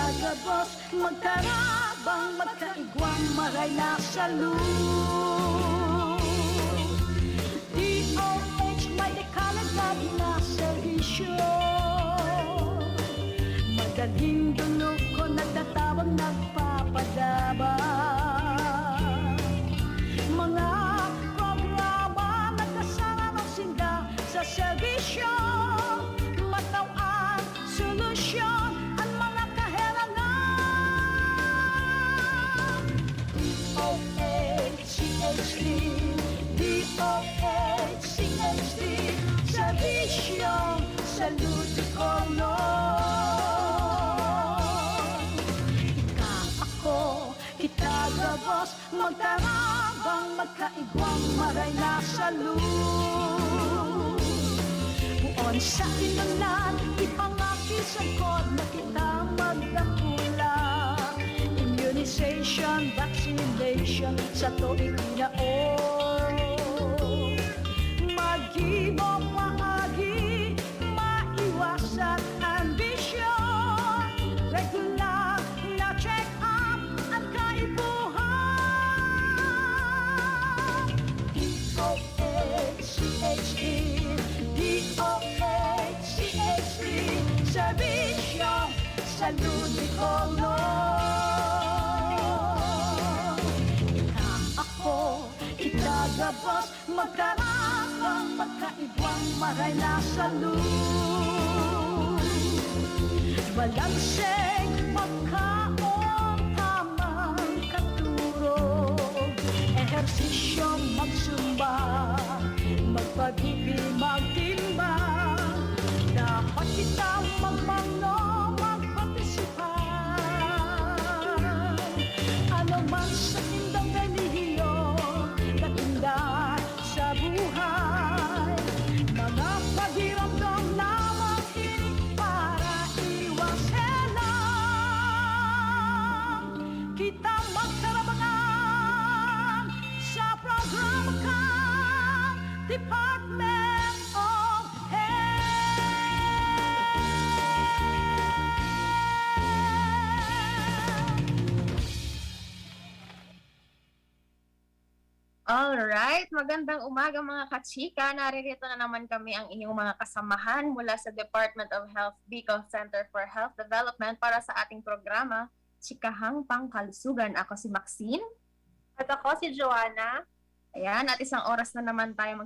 Kitagabos, magkarabang, magkaigwang, maray na salud. DOH, may dekalagad na servisyo. Madaling dulog ko, nagtatawag, nagpapadabang. Mga programa, nagkasama ng sinda sa serbisyo. Matawang solusyon ang mga kahirangan. DOH-CHD, DOH-CHD, serbisyong salud kolon. Ika ako, kitagabos, magtarabang, magkaigwang, maray na salud. Buon sa inunan, ipangakisang kod na kita magdakula. Immunization, vaccination, sa tuig naon. Mag-ibo maagi, maiwasan ambisyon. Regular na check-up ang kaibuhan. DOH-CHD, DOH-CHD, serbisyong salud kolon. Ika ako, kitagabos, magkarabang, magkaibang, maray na salud. Balanseng pagkaon, tamang katurog, ehersisyong magsumba, magpagipil, magtimbang. Dapat kita magmano, magpartisipan. Ano man sa tindang relihiyon, katinda sa buhay. Mga pagiramdam na makinig para iwasan. Kita magkarabangan sa programa kang Department of Alright, magandang umaga mga kachika. Naririto na naman kami ang inyong mga kasamahan mula sa Department of Health Bicol Center for Health Development para sa ating programa, Chikahang Pangkalusugan. Ako si Maxine. At ako si Joanna. Ayan, at isang oras na naman tayo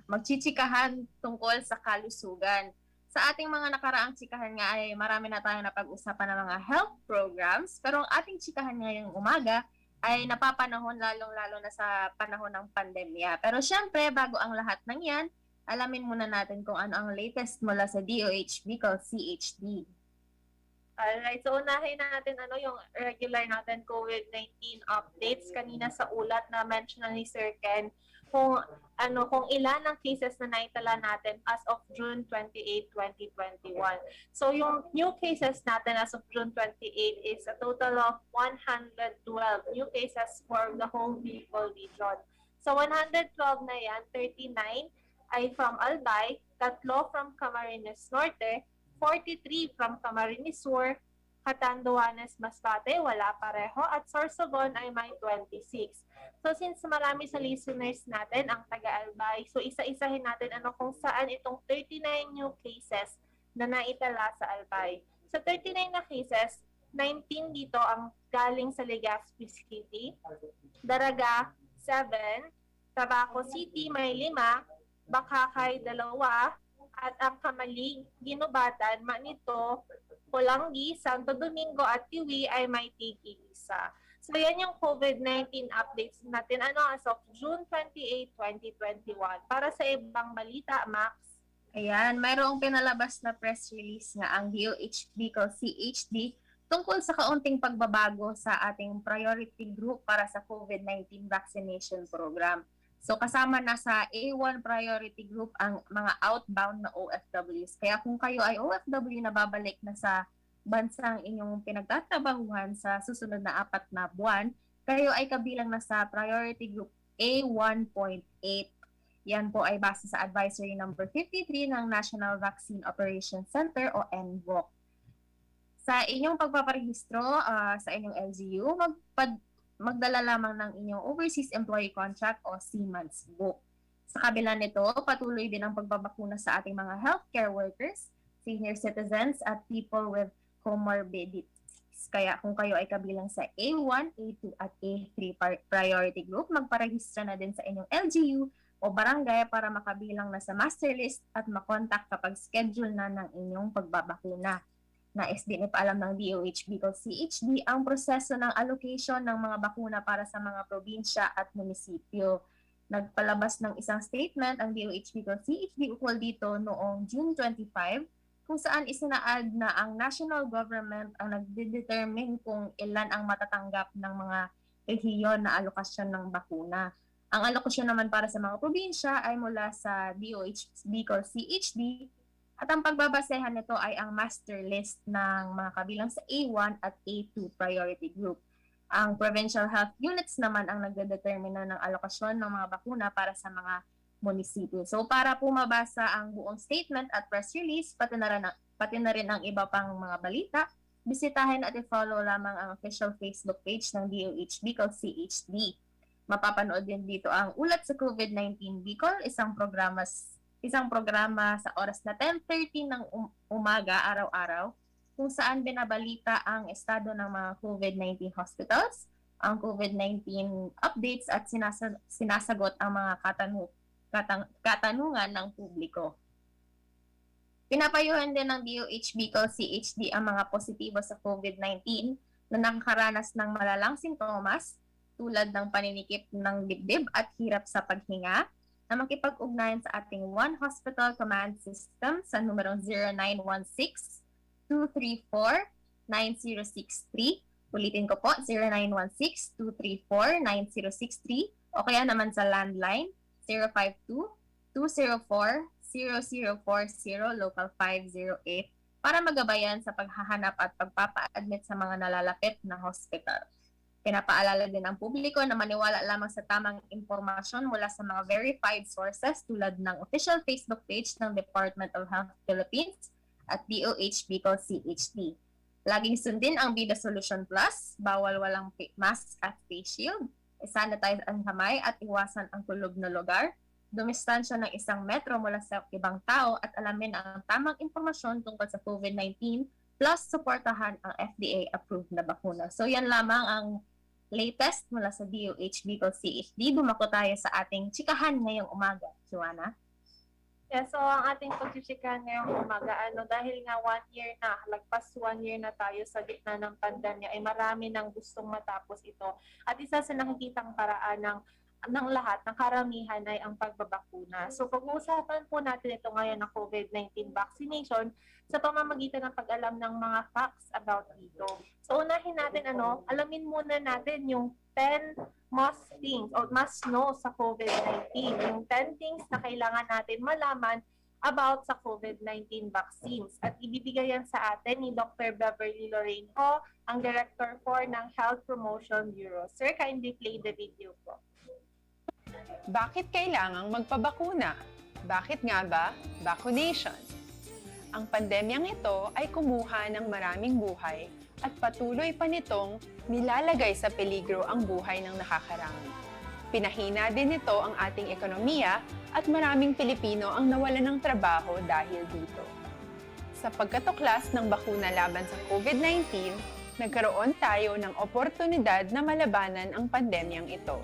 magchichikahan tungkol sa kalusugan. Sa ating mga nakaraang chikahan nga ay marami na tayong napag-usapan ng mga health programs, pero ang ating chikahan ngayong umaga ay napapanahon lalong-lalo na sa panahon ng pandemya. Pero syempre, bago ang lahat ng yan, alamin muna natin kung ano ang latest mula sa DOH Bicol CHD. Alright, so unahin natin yung regular natin COVID-19 updates kanina sa ulat na mention ni Sir Ken kung ilan ang cases na naitala natin as of June 28, 2021. So yung new cases natin as of June 28 is a total of 112 new cases for the whole Bicol region. So 112 na yan, 39 ay from Albay, 3 from Camarines Norte, 43 from Camarines Sur, Catanduanes, Masbate, wala pareho, at Sorsogon ay may 26. So since marami sa listeners natin ang taga-Albay, so isa-isahin natin kung saan itong 39 new cases na naitala sa Albay. Sa 39 na cases, 19 dito ang galing sa Legazpi City, Daraga 7, Tabaco City may 5, Bakakay 2, at ang Kamalig, Ginubatan, Manito, Polanggi, Santo Domingo at Tiwi ay may tig-isa. So yan yung COVID-19 updates natin as of June 28, 2021. Para sa ibang balita, Max. Ayan, mayroong pinalabas na press release nga ang DOH Bicol CHD tungkol sa kaunting pagbabago sa ating priority group para sa COVID-19 vaccination program. So kasama na sa A1 priority group ang mga outbound na OFWs. Kaya kung kayo ay OFW na babalik na sa bansang inyong pinagtatrabahuhan sa susunod na 4 na buwan, kayo ay kabilang na sa priority group A1.8. Yan po ay base sa advisory number 53 ng National Vaccine Operations Center o NVOC. Sa inyong pagpaparehistro sa inyong LGU, magdala lamang ng inyong Overseas Employee Contract o Seaman's Book. Sa kabila nito, patuloy din ang pagbabakuna sa ating mga healthcare workers, senior citizens, at people with comorbidities. Kaya kung kayo ay kabilang sa A1, A2, at A3 priority group, magparehistro na din sa inyong LGU o barangay para makabilang na sa master list at makontak kapag schedule na ng inyong pagbabakuna. Nais din ipaalam ng DOH Bicol CHD ang proseso ng allocation ng mga bakuna para sa mga probinsya at munisipyo. Nagpalabas ng isang statement ang DOH Bicol CHD ukol dito noong June 25 kung saan isinaad na ang national government ang nagdedetermine kung ilan ang matatanggap ng mga rehiyon na alokasyon ng bakuna. Ang alokasyon naman para sa mga probinsya ay mula sa DOH Bicol CHD at ang pagbabasehan nito ay ang master list ng mga kabilang sa A1 at A2 priority group. Ang provincial health units naman ang nagdedetermina ng alokasyon ng mga bakuna para sa mga munisipyo. So para po mabasa ang buong statement at press release, pati na rin ang iba pang mga balita, bisitahin at i-follow lamang ang official Facebook page ng DOH Bicol CHD. Mapapanood din dito ang Ulat sa COVID-19 Bicol, isang programa sa oras na 10:30 ng umaga araw-araw kung saan binabalita ang estado ng mga COVID-19 hospitals, ang COVID-19 updates at sinasagot ang mga katanungan ng publiko. Pinapayuhan din ng DOH Bicol CHD ang mga positibo sa COVID-19 na nakakaranas ng malalang sintomas tulad ng paninikip ng dibdib at hirap sa paghinga, na makipag-ugnayan sa ating One Hospital Command System sa numerong 0916-234-9063. Ulitin ko po, 0916-234-9063 o kaya naman sa landline 052-204-0040 local 508 para magabayan sa paghahanap at pagpapa-admit sa mga nalalapit na hospital. Pinapaalala din ang publiko na maniwala lamang sa tamang impormasyon mula sa mga verified sources tulad ng official Facebook page ng Department of Health Philippines at DOH Bicol CHD. Laging sundin ang Vida Solution Plus, bawal walang mask at face shield, isanitize ang kamay at iwasan ang kulog na lugar, dumistansya ng 1 metro mula sa ibang tao at alamin ang tamang impormasyon tungkol sa COVID-19 plus suportahan ang FDA-approved na bakuna. So yan lamang ang latest mula sa DOH Bicol CHD. Dumako tayo sa ating chikahan ngayong umaga. Joanna? Yeah, so ang ating pagchichikahan ngayong umaga, dahil nga 1 year na, lagpas 1 year na tayo sa gitna ng pandemya, ay marami nang gustong matapos ito. At isa sa nakikitang paraan ng lahat, ng karamihan ay ang pagbabakuna. So pag-uusapan po natin ito ngayon ng COVID-19 vaccination sa pamamagitan ng pag-alam ng mga facts about dito. So unahin natin alamin muna natin yung 10 must things or must know sa COVID-19. Yung 10 things na kailangan natin malaman about sa COVID-19 vaccines. At ibibigay yan sa atin ni Dr. Beverly Lorenco, ang Director 4 ng Health Promotion Bureau. Sir, kindly play the video po. Bakit kailangang magpabakuna? Bakit nga ba vaccination? Ang pandemyang ito ay kumuha ng maraming buhay at patuloy pa nitong nilalagay sa peligro ang buhay ng nakakarami. Pinahina din nito ang ating ekonomiya at maraming Pilipino ang nawalan ng trabaho dahil dito. Sa pagkatuklas ng bakuna laban sa COVID-19, nagkaroon tayo ng oportunidad na malabanan ang pandemyang ito.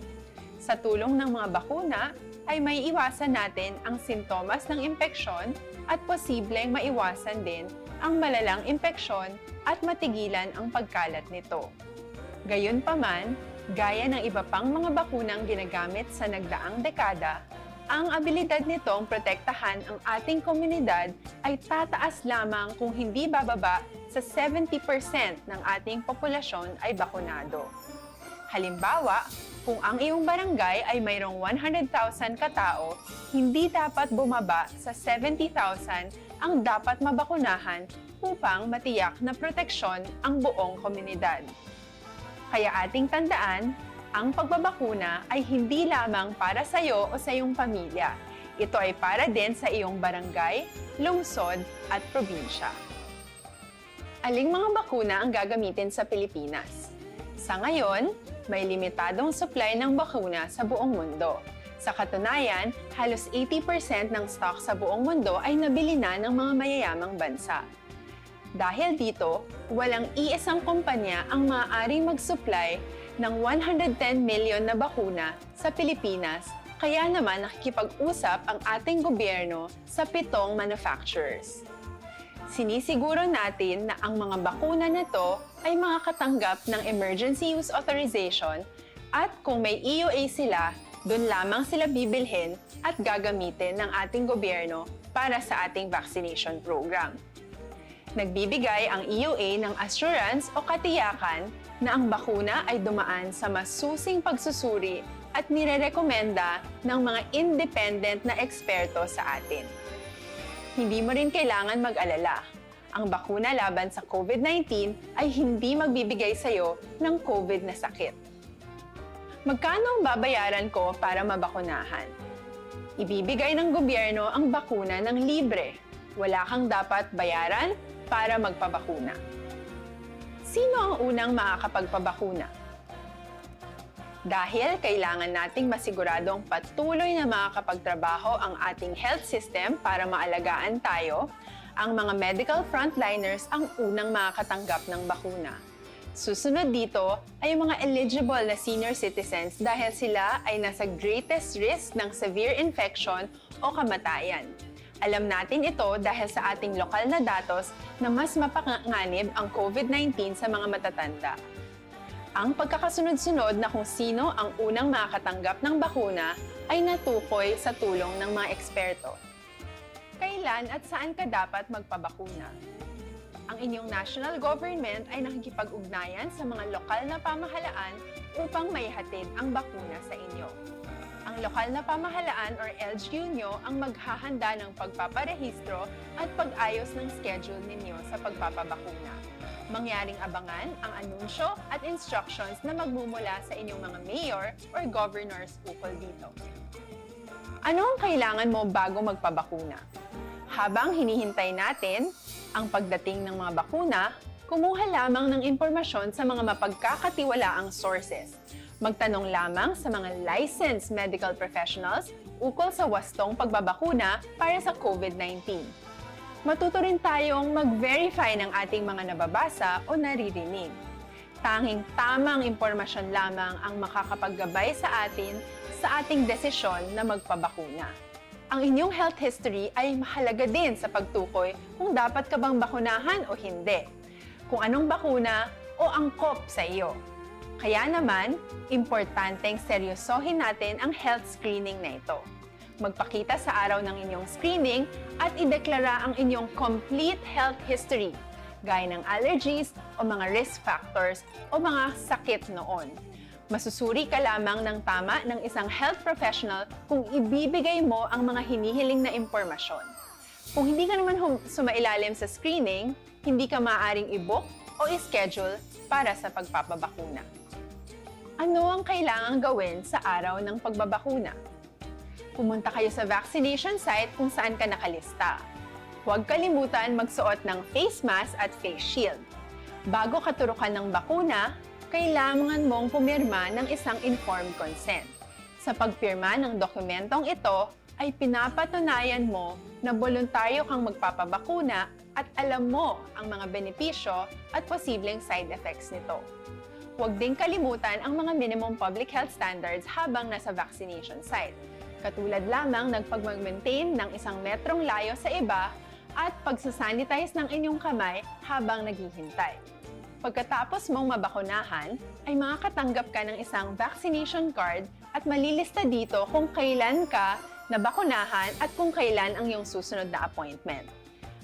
Sa tulong ng mga bakuna, ay may iwasan natin ang sintomas ng impeksyon at posibleng maiwasan din ang malalang impeksyon at matigilan ang pagkalat nito. Gayunpaman, gaya ng iba pang mga bakunang ginagamit sa nagdaang dekada, ang abilidad nitong protektahan ang ating komunidad ay tataas lamang kung hindi bababa sa 70% ng ating populasyon ay bakunado. Halimbawa, kung ang iyong barangay ay mayroong 100,000 katao, hindi dapat bumaba sa 70,000 ang dapat mabakunahan upang matiyak na proteksyon ang buong komunidad. Kaya ating tandaan, ang pagbabakuna ay hindi lamang para sa iyo o sa iyong pamilya. Ito ay para din sa iyong barangay, lungsod at probinsya. Aling mga bakuna ang gagamitin sa Pilipinas? Sa ngayon, may limitadong supply ng bakuna sa buong mundo. Sa katunayan, halos 80% ng stock sa buong mundo ay nabili na ng mga mayayamang bansa. Dahil dito, walang iisang kumpanya ang maaaring mag-supply ng 110 million na bakuna sa Pilipinas, kaya naman nakikipag-usap ang ating gobyerno sa 7 manufacturers. Sinisiguro natin na ang mga bakuna na to ay makakatanggap ng Emergency Use Authorization at kung may EUA sila, doon lamang sila bibilhin at gagamitin ng ating gobyerno para sa ating vaccination program. Nagbibigay ang EUA ng assurance o katiyakan na ang bakuna ay dumaan sa masusing pagsusuri at nirerekomenda ng mga independent na eksperto sa atin. Hindi mo rin kailangan mag-alala. Ang bakuna laban sa COVID-19 ay hindi magbibigay sa'yo ng COVID na sakit. Magkano ang babayaran ko para mabakunahan? Ibibigay ng gobyerno ang bakuna ng libre. Wala kang dapat bayaran para magpabakuna. Sino ang unang makakapagpabakuna? Dahil kailangan nating masiguradong patuloy na makakapagtrabaho ang ating health system para maalagaan tayo, ang mga medical frontliners ang unang makakatanggap ng bakuna. Susunod dito ay mga eligible na senior citizens dahil sila ay nasa greatest risk ng severe infection o kamatayan. Alam natin ito dahil sa ating lokal na datos na mas mapanganib ang COVID-19 sa mga matatanda. Ang pagkakasunod-sunod na kung sino ang unang makakatanggap ng bakuna ay natukoy sa tulong ng mga eksperto. Kailan at saan ka dapat magpabakuna? Ang inyong national government ay nakikipag-ugnayan sa mga lokal na pamahalaan upang maihatid ang bakuna sa inyo. Ang lokal na pamahalaan or LGU nyo ang maghahanda ng pagpaparehistro at pag-ayos ng schedule ninyo sa pagpapabakuna. Mangyaring abangan ang anunsyo at instructions na magmumula sa inyong mga mayor or governors ukol dito. Ano ang kailangan mo bago magpabakuna? Habang hinihintay natin ang pagdating ng mga bakuna, kumuha lamang ng impormasyon sa mga mapagkakatiwalaang sources. Magtanong lamang sa mga licensed medical professionals ukol sa wastong pagbabakuna para sa COVID-19. Matuto rin tayong mag-verify ng ating mga nababasa o naririnig. Tanging tamang impormasyon lamang ang makakapaggabay sa atin sa ating desisyon na magpabakuna. Ang inyong health history ay mahalaga din sa pagtukoy kung dapat ka bang bakunahan o hindi, kung anong bakuna o angkop sa iyo. Kaya naman, importanteng seryosohin natin ang health screening na ito. Magpakita sa araw ng inyong screening at ideklara ang inyong complete health history, gaya ng allergies o mga risk factors o mga sakit noon. Masusuri ka lamang ng tama ng isang health professional kung ibibigay mo ang mga hinihiling na impormasyon. Kung hindi ka naman sumailalim sa screening, hindi ka maaaring i-book o i-schedule para sa pagpapabakuna. Ano ang kailangang gawin sa araw ng pagbabakuna? Pumunta kayo sa vaccination site kung saan ka nakalista. Huwag kalimutan magsuot ng face mask at face shield. Bago ka turukan ng bakuna, kailangan mong pumirma ng isang informed consent. Sa pagpirma ng dokumentong ito, ay pinapatunayan mo na voluntaryo kang magpapabakuna at alam mo ang mga benepisyo at posibleng side effects nito. Huwag ding kalimutan ang mga minimum public health standards habang nasa vaccination site. Katulad lamang ng pag-maintain ng 1 metrong layo sa iba at pagsasanitize ng inyong kamay habang naghihintay. Pagkatapos mong mabakunahan, ay makakatanggap ka ng isang vaccination card at malilista dito kung kailan ka nabakunahan at kung kailan ang iyong susunod na appointment.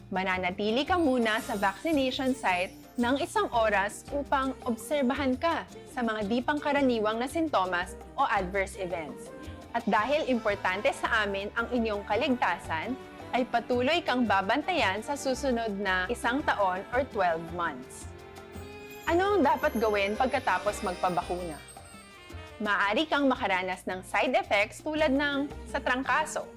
Mananatili ka muna sa vaccination site ng 1 oras upang obserbahan ka sa mga di pangkaraniwang na sintomas o adverse events. At dahil importante sa amin ang inyong kaligtasan, ay patuloy kang babantayan sa susunod na 1 taon or 12 months. Ano ang dapat gawin pagkatapos magpabakuna? Maaari kang makaranas ng side effects tulad ng sa trangkaso,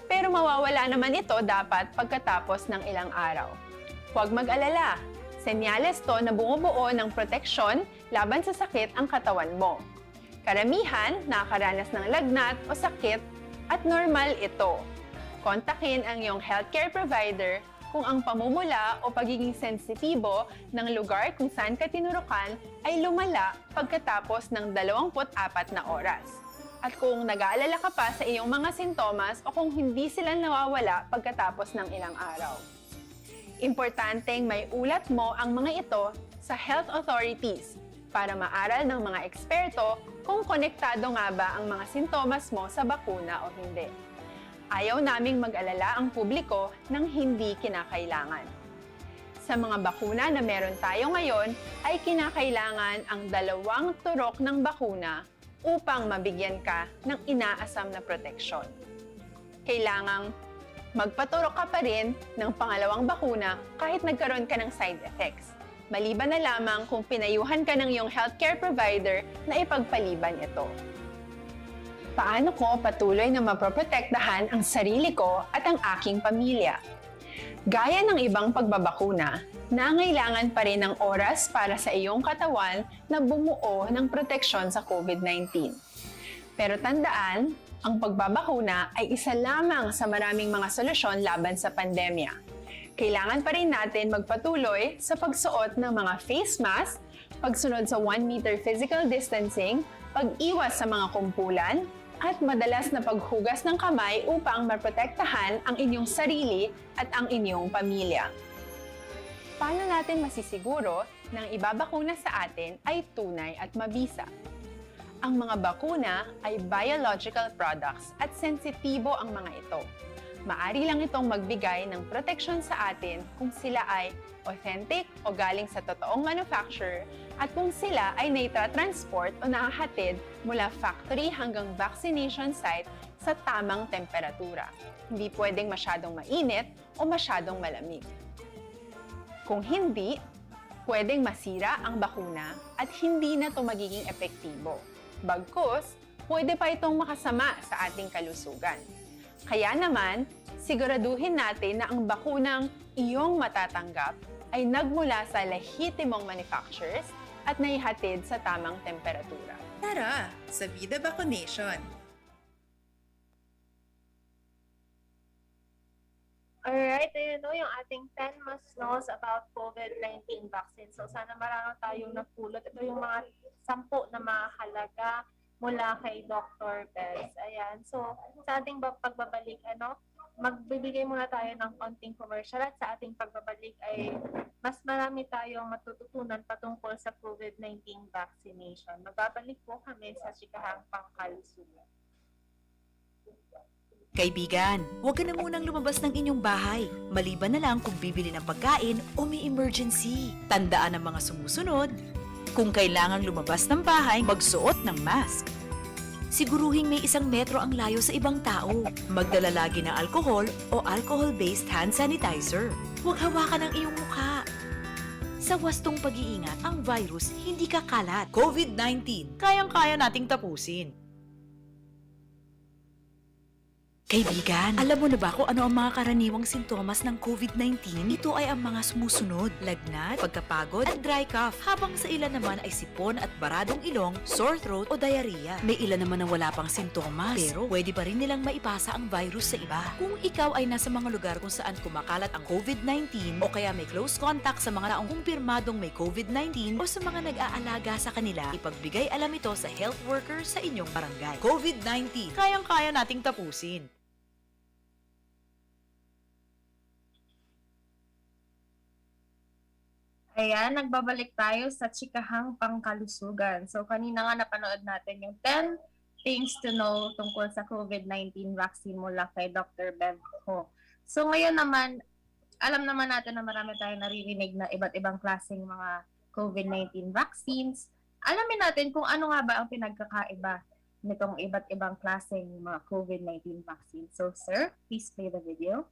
pero mawawala naman ito dapat pagkatapos ng ilang araw. Huwag mag-alala, Senyales to na bumubuo ng proteksyon laban sa sakit ang katawan mo. Karamihan nakakaranas ng lagnat o sakit at normal ito. Kontakin ang iyong healthcare provider kung ang pamumula o pagiging sensitibo ng lugar kung saan ka tinurukan ay lumala pagkatapos ng 24 na oras. At kung nag-aalala ka pa sa iyong mga sintomas o kung hindi sila nawawala pagkatapos ng ilang araw. Importanteng may ulat mo ang mga ito sa health authorities para maaral ng mga eksperto kung konektado nga ba ang mga sintomas mo sa bakuna o hindi. Ayaw naming mag-alala ang publiko ng hindi kinakailangan. Sa mga bakuna na meron tayo ngayon ay kinakailangan ang 2 turok ng bakuna upang mabigyan ka ng inaasam na proteksyon. Kailangang magpaturok ka pa rin ng pangalawang bakuna kahit nagkaroon ka ng side effects. Maliban na lamang kung pinayuhan ka ng iyong healthcare provider na ipagpaliban ito. Paano ko patuloy na maproprotektahan ang sarili ko at ang aking pamilya? Gaya ng ibang pagbabakuna, nangailangan pa rin ng oras para sa iyong katawan na bumuo ng proteksyon sa COVID-19. Pero tandaan, ang pagbabakuna ay isa lamang sa maraming mga solusyon laban sa pandemya. Kailangan pa rin natin magpatuloy sa pagsuot ng mga face mask, pagsunod sa 1 meter physical distancing, pag-iwas sa mga kumpulan, at madalas na paghugas ng kamay upang maprotektahan ang inyong sarili at ang inyong pamilya. Paano natin masisiguro na ang ibabakuna sa atin ay tunay at mabisa? Ang mga bakuna ay biological products at sensitibo ang mga ito. Maari lang itong magbigay ng proteksyon sa atin kung sila ay authentic o galing sa totoong manufacturer at kung sila ay naitra-transport o nahahatid mula factory hanggang vaccination site sa tamang temperatura. Hindi pwedeng masyadong mainit o masyadong malamig. Kung hindi, pwedeng masira ang bakuna at hindi na ito magiging epektibo. Bagkus, pwede pa itong makasama sa ating kalusugan. Kaya naman, siguraduhin natin na ang bakunang iyong matatanggap ay nagmula sa lehitimong manufacturers at naihatid sa tamang temperatura. Tara, sa Vida Vaccination! Alright, ayun no, yung ating 10 must knows about COVID-19 vaccine. So sana marami tayong napulot. Ito yung mga 10 na mahalaga mula kay Dr. Bez. Ayan. So sa ating pagbabalik, magbibigay muna tayo ng konting commercial at sa ating pagbabalik ay mas marami tayong matututunan patungkol sa COVID-19 vaccination. Magbabalik po kami sa Chikahang Pangkalusugan. Kaibigan, huwag ka na munang lumabas ng inyong bahay, maliban na lang kung bibili ng pagkain o may emergency. Tandaan ang mga sumusunod. Kung kailangang lumabas ng bahay, magsuot ng mask. Siguruhing may 1 metro ang layo sa ibang tao. Magdala lagi ng alcohol o alcohol-based hand sanitizer. Huwag hawakan ang iyong mukha. Sa wastong pag-iingat, ang virus hindi kakalat. COVID-19, kayang-kaya nating tapusin. Kaibigan, alam mo na ba kung ano ang mga karaniwang sintomas ng COVID-19? Ito ay ang mga sumusunod: lagnat, pagkapagod, at dry cough. Habang sa ilan naman ay sipon at baradong ilong, sore throat o diarrhea. May ilan naman na wala pang sintomas, pero pwede pa rin nilang maipasa ang virus sa iba. Kung ikaw ay nasa mga lugar kung saan kumakalat ang COVID-19 o kaya may close contact sa mga taong kumpirmadong may COVID-19 o sa mga nag-aalaga sa kanila, ipagbigay alam ito sa health worker sa inyong barangay. COVID-19, kayang-kaya nating tapusin. Ayan, nagbabalik tayo sa Chikahang Pangkalusugan. So kanina nga napanood natin yung 10 things to know tungkol sa COVID-19 vaccine mula kay Dr. Bev Ho. So ngayon naman, alam naman natin na marami tayong naririnig na iba't ibang klaseng mga COVID-19 vaccines. Alamin natin kung ano nga ba ang pinagkakaiba nitong iba't ibang klaseng mga COVID-19 vaccines. So sir, please play the video.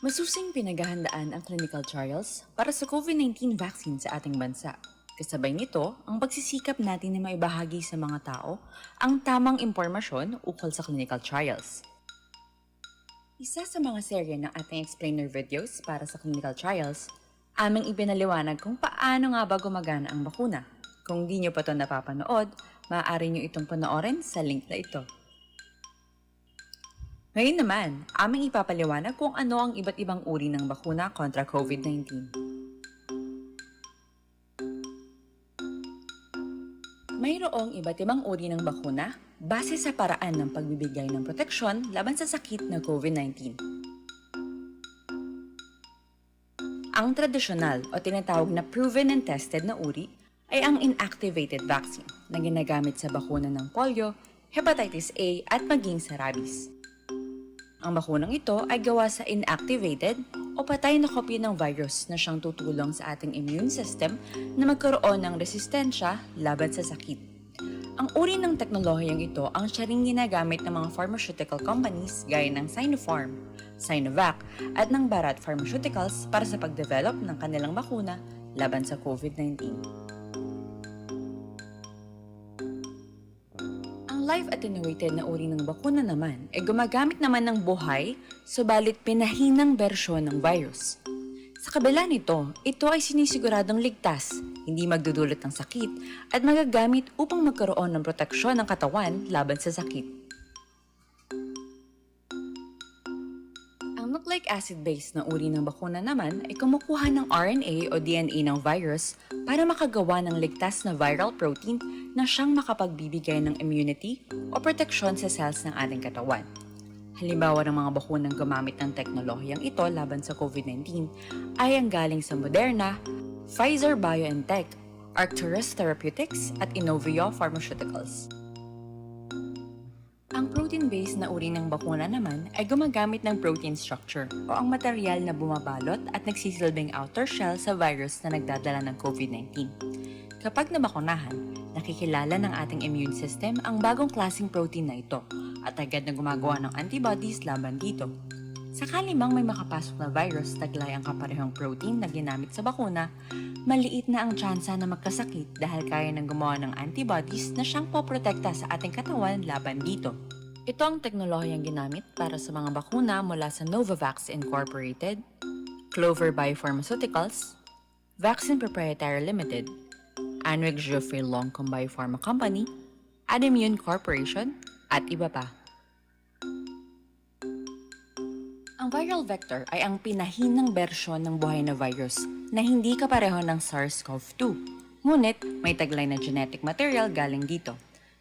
Masusing pinaghahandaan ang clinical trials para sa COVID-19 vaccine sa ating bansa. Kasabay nito, ang pagsisikap natin na maibahagi sa mga tao ang tamang impormasyon ukol sa clinical trials. Isa sa mga serye ng ating explainer videos para sa clinical trials, aming ipinaliwanag kung paano nga ba gumagana ang bakuna. Kung di nyo pa ito napapanood, maaari nyo itong panoorin sa link na ito. Ngayon naman, aming ipapaliwanag kung ano ang iba't ibang uri ng bakuna kontra COVID-19. Mayroong iba't ibang uri ng bakuna base sa paraan ng pagbibigay ng proteksyon laban sa sakit na COVID-19. Ang tradisyonal o tinatawag na proven and tested na uri ay ang inactivated vaccine na ginagamit sa bakuna ng polio, hepatitis A at maging sa rabies. Ang bakunang ito ay gawa sa inactivated o patay na kopya ng virus na siyang tutulong sa ating immune system na magkaroon ng resistensya laban sa sakit. Ang uri ng teknolohiyang ito ang siya ring ginagamit ng mga pharmaceutical companies gaya ng Sinopharm, Sinovac at ng Bharat Pharmaceuticals para sa pagdevelop ng kanilang bakuna laban sa COVID-19. Live attenuated na uri ng bakuna naman ay gumagamit naman ng buhay, subalit pinahinang bersyon ng virus. Sa kabila nito, ito ay sinisiguradong ligtas, hindi magdudulot ng sakit, at magagamit upang magkaroon ng proteksyon ng katawan laban sa sakit. Ang nucleic acid-based na uri ng bakuna naman ay kumukuha ng RNA o DNA ng virus para makagawa ng ligtas na viral protein na siyang makapagbibigay ng immunity o proteksyon sa cells ng ating katawan. Halimbawa ng mga bakunang gumamit ng teknolohiyang ito laban sa COVID-19 ay ang galing sa Moderna, Pfizer-BioNTech, Arcturus Therapeutics at Inovio Pharmaceuticals. Ang protein-based na uri ng bakuna naman ay gumagamit ng protein structure o ang material na bumabalot at nagsisilbing outer shell sa virus na nagdadala ng COVID-19. Kapag nabakunahan, nakikilala ng ating immune system ang bagong klaseng protein na ito at agad na gumagawa ng antibodies laban dito. Sakali mang may makapasok na virus taglay ang kaparehong protein na ginamit sa bakuna, maliit na ang tsansa na magkasakit dahil kaya nang gumawa ng antibodies na siyang poprotekta sa ating katawan laban dito. Ito ang teknolohiyang ginamit para sa mga bakuna mula sa Novavax Incorporated, Clover Biopharmaceuticals, Vaccine Proprietary Limited, Anwick Geoffrey Longcom Biopharma Company, Adimmune Corporation, at iba pa. Ang viral vector ay ang pinahinang bersyon ng buhay na virus na hindi kapareho ng SARS-CoV-2. Ngunit may taglay na genetic material galing dito.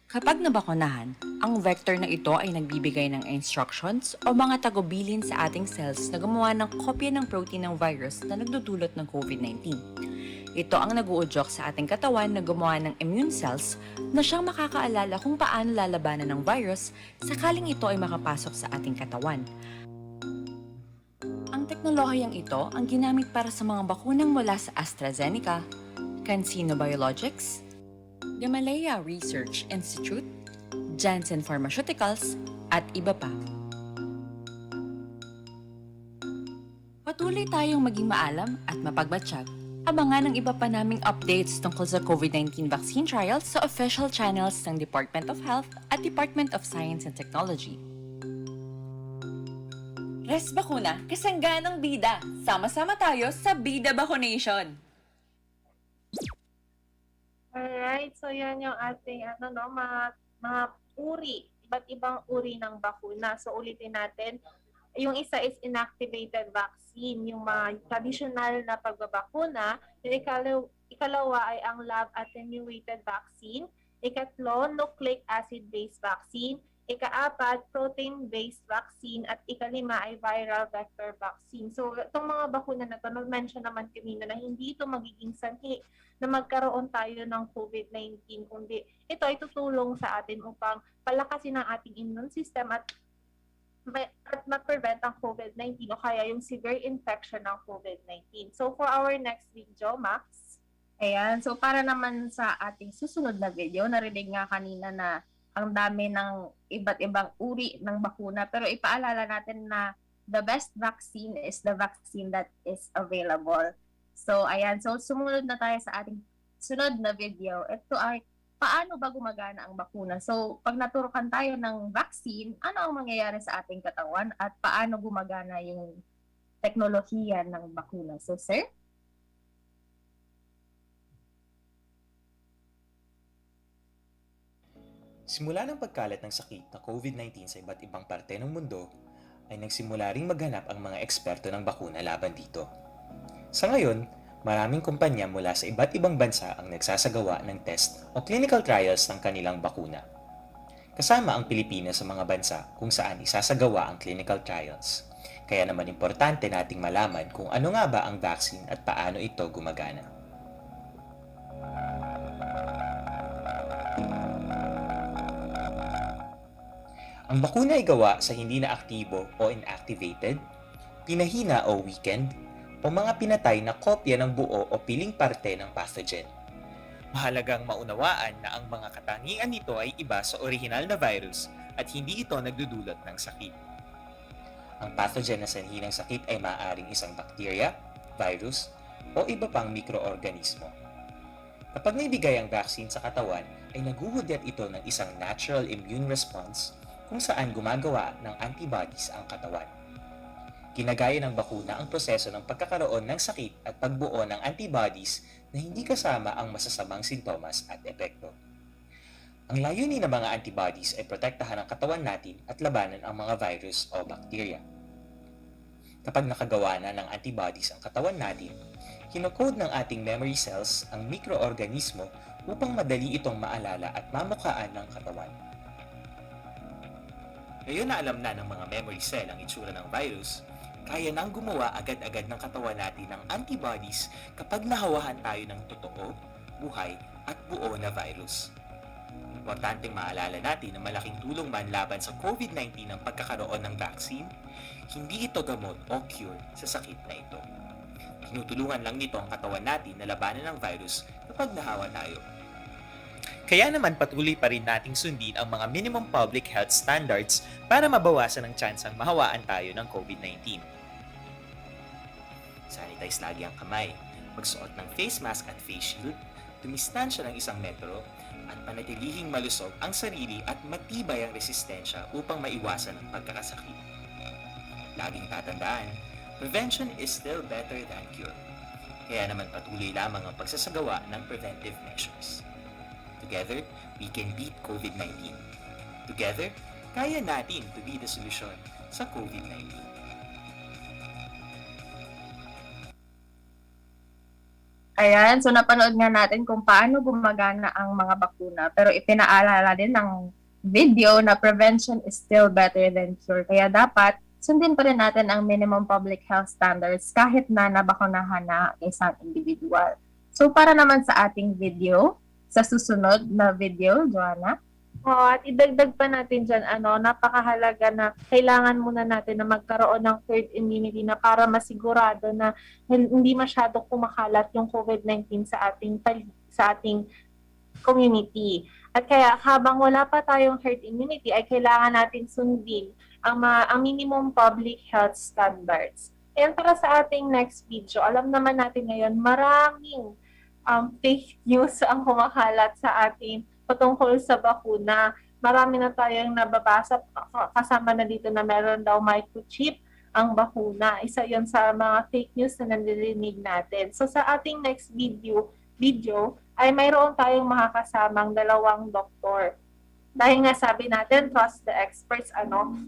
Kapag nabakunahan, ang vector na ito ay nagbibigay ng instructions o mga tagubilin sa ating cells na gumawa ng kopya ng protein ng virus na nagdudulot ng COVID-19. Ito ang nag-uudyok sa ating katawan na gumawa ng immune cells na siyang makakaalala kung paano lalabanan ng virus sakaling ito ay makapasok sa ating katawan. Ang teknolohiyang ito ang ginamit para sa mga bakunang mula sa AstraZeneca, CanSino Biologics, Gamaleya Research Institute, Janssen Pharmaceuticals, at iba pa. Patuloy tayong maging maalam at mapagbatsyag. Abangan ang iba pa naming updates tungkol sa COVID-19 vaccine trials sa official channels ng Department of Health at Department of Science and Technology. Res Bakuna, kasangganang bida! Sama-sama tayo sa Bida Vaccination! Alright, so yan yung ating mga uri, iba't ibang uri ng bakuna. So ulitin natin, yung isa is inactivated vaccine, yung mga traditional na pagbabakuna. Yung ikalawa ay ang lab attenuated vaccine. Ikatlo, nucleic acid-based vaccine. Ika-apat, protein-based vaccine. At ikalima ay viral vector vaccine. So itong mga bakuna na ito, nag-mention naman kanina na hindi ito magiging sanhi na magkaroon tayo ng COVID-19, kundi ito ay tutulong sa atin upang palakasin ang ating immune system at ma-prevent ang COVID-19 o kaya yung severe infection ng COVID-19. So for our next video, Max. Ayan, so para naman sa ating susunod na video, narinig nga kanina na ang dami ng iba't ibang uri ng bakuna, pero ipaalala natin na the best vaccine is the vaccine that is available. So ayan, so sumunod na tayo sa ating sunod na video, ito ay paano ba gumagana ang bakuna. So, pag naturukan tayo ng vaccine, ano ang mangyayari sa ating katawan at paano gumagana yung teknolohiya ng bakuna. So, sir? Simula ng pagkalat ng sakit na COVID-19 sa iba't ibang parte ng mundo, ay nagsimula ring maghanap ang mga eksperto ng bakuna laban dito. Sa ngayon, maraming kumpanya mula sa iba't ibang bansa ang nagsasagawa ng test o clinical trials ng kanilang bakuna. Kasama ang Pilipinas sa mga bansa kung saan isasagawa ang clinical trials. Kaya naman importante nating malaman kung ano nga ba ang vaccine at paano ito gumagana. Ang bakuna ay gawa sa hindi na aktibo o inactivated, pinahina o weakened, o mga pinatay na kopya ng buo o piling parte ng pathogen. Mahalagang maunawaan na ang mga katangian nito ay iba sa orihinal na virus at hindi ito nagdudulot ng sakit. Ang pathogen na sanhi ng sakit ay maaaring isang bakterya, virus, o iba pang mikroorganismo. Kapag naibigay ang vaccine sa katawan, ay naguhudyat ito ng isang natural immune response kung saan gumagawa ng antibodies ang katawan. Ginagaya ng bakuna ang proseso ng pagkakaroon ng sakit at pagbuo ng antibodies na hindi kasama ang masasamang sintomas at epekto. Ang layunin ng mga antibodies ay protektahan ang katawan natin at labanan ang mga virus o bakterya. Kapag nakagawa na ng antibodies ang katawan natin, kinokode ng ating memory cells ang mikroorganismo upang madali itong maalala at mamukhaan ng katawan. Ngayon na alam na ng mga memory cell ang itsura ng virus, kaya nang gumawa agad-agad ng katawan natin ng antibodies kapag nahawahan tayo ng totoo, buhay at buo na virus. Importanteng maalala natin na malaking tulong man laban sa COVID-19 ang pagkakaroon ng vaccine, hindi ito gamot o cure sa sakit na ito. Tinutulungan lang nito ang katawan natin na labanan ng virus kapag nahawa tayo. Kaya naman patuloy pa rin nating sundin ang mga minimum public health standards para mabawasan ang tsansang mahawaan tayo ng COVID-19. Sanitize lagi ang kamay, magsuot ng face mask at face shield, dumistansya ng 1 metro, at panatilihing malusog ang sarili at matibay ang resistensya upang maiwasan ang pagkakasakit. Laging tatandaan, prevention is still better than cure. Kaya naman patuloy lamang ang pagsasagawa ng preventive measures. Together, we can beat COVID-19. Together, kaya natin to be the solution sa COVID-19. Ayan, so napanood nga natin kung paano gumagana ang mga bakuna. Pero ipinaalala din ng video na prevention is still better than cure. Kaya dapat sundin pa rin natin ang minimum public health standards kahit na nabakunahan na isang individual. So para naman sa ating video, sa susunod na video, Joanna? At idagdag pa natin dyan, napakahalaga na kailangan muna natin na magkaroon ng herd immunity na para masigurado na hindi masyadong kumakalat yung COVID-19 sa ating community. At kaya habang wala pa tayong herd immunity, ay kailangan natin sundin ang minimum public health standards. And para sa ating next video, alam naman natin ngayon, maraming fake news ang kumakalat sa atin patungkol sa bakuna. Marami na tayong nababasa, kasama na dito na meron daw microchip ang bakuna. Isa yon sa mga fake news na narinig natin. So sa ating next video ay mayroon tayong makakasamang 2 doktor. Dahil nga sabi natin, trust the experts,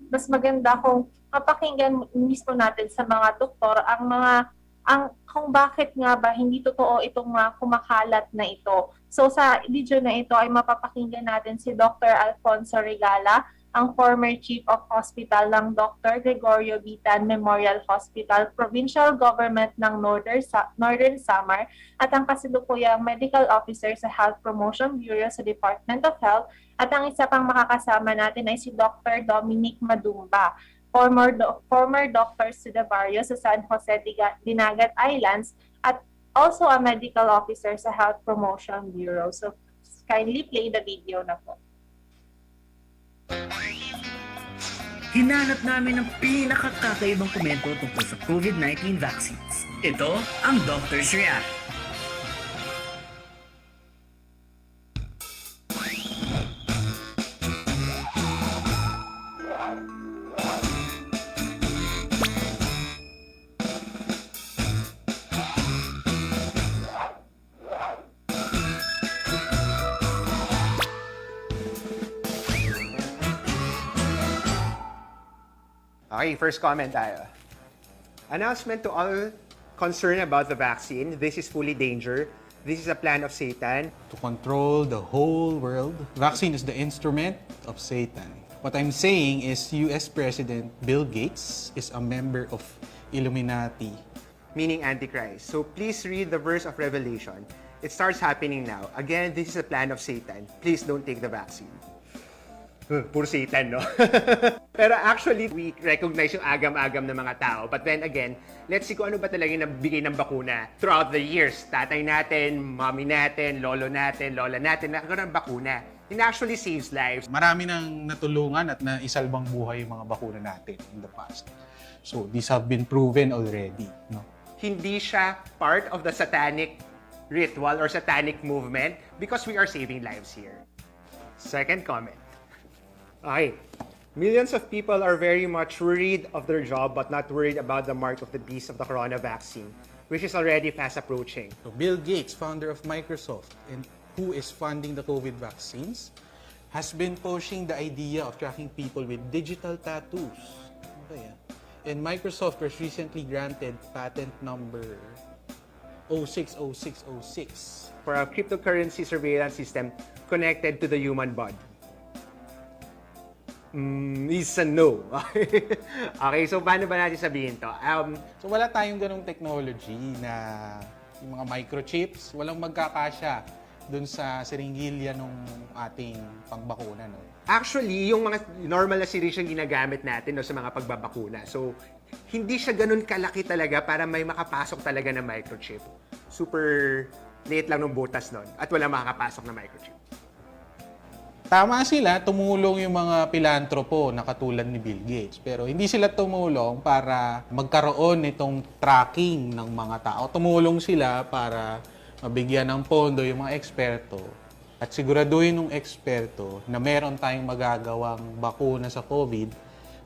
mas maganda kung mapakinggan mismo natin sa mga doktor kung bakit nga ba hindi totoo itong mga kumakalat na ito. So sa video na ito ay mapapakinggan natin si Dr. Alfonso Regala, ang former Chief of Hospital ng Dr. Gregorio Bitan Memorial Hospital, Provincial Government ng Northern Samar, at ang kasalukuyang Medical Officer sa Health Promotion Bureau sa Department of Health, at ang isa pang makakasama natin ay si Dr. Dominic Madumba, former Dr. Sudabario sa San Jose Dinagat Islands, at also a medical officer sa Health Promotion Bureau. So kindly play the video na po. Hinanap namin ang pinakakakaibang komento tungkol sa COVID-19 vaccines. Ito ang Doctor's React. Okay, first comment tayo. Announcement to all concerned about the vaccine. This is fully danger. This is a plan of Satan. To control the whole world. Vaccine is the instrument of Satan. What I'm saying is US President Bill Gates is a member of Illuminati. Meaning Antichrist. So please read the verse of Revelation. It starts happening now. Again, this is a plan of Satan. Please don't take the vaccine. Puro Satan, no? Pero actually, we recognize yung agam-agam ng mga tao. But then again, let's see kung ano ba talaga yung nabigay ng bakuna throughout the years. Tatay natin, mommy natin, lolo natin, lola natin, nagkaroon ng bakuna. It actually saves lives. Marami nang natulungan at naisalbang buhay yung mga bakuna natin in the past. So these have been proven already, no? Hindi siya part of the satanic ritual or satanic movement because we are saving lives here. Second comment. Okay. Millions of people are very much worried of their job but not worried about the mark of the beast of the corona vaccine, which is already fast approaching. So Bill Gates, founder of Microsoft and who is funding the COVID vaccines, has been pushing the idea of tracking people with digital tattoos. Okay, and Microsoft was recently granted patent number 060606 For a cryptocurrency surveillance system connected to the human body. Is a no. Okay, so paano ba natin sabihin to? So wala tayong ganong technology na yung mga microchips, walang magkakasya dun sa siringilya nung ating pangbakuna. No? Actually, yung mga normal na series yung ginagamit natin no, sa mga pagbabakuna. So, hindi siya ganun kalaki talaga para may makapasok talaga na microchip. Super liit lang ng butas nun at wala makakapasok na microchip. Tama sila, tumulong yung mga pilantropo na katulad ni Bill Gates. Pero hindi sila tumulong para magkaroon nitong tracking ng mga tao. Tumulong sila para mabigyan ng pondo yung mga eksperto at siguraduhin ng eksperto na meron tayong magagawang bakuna sa COVID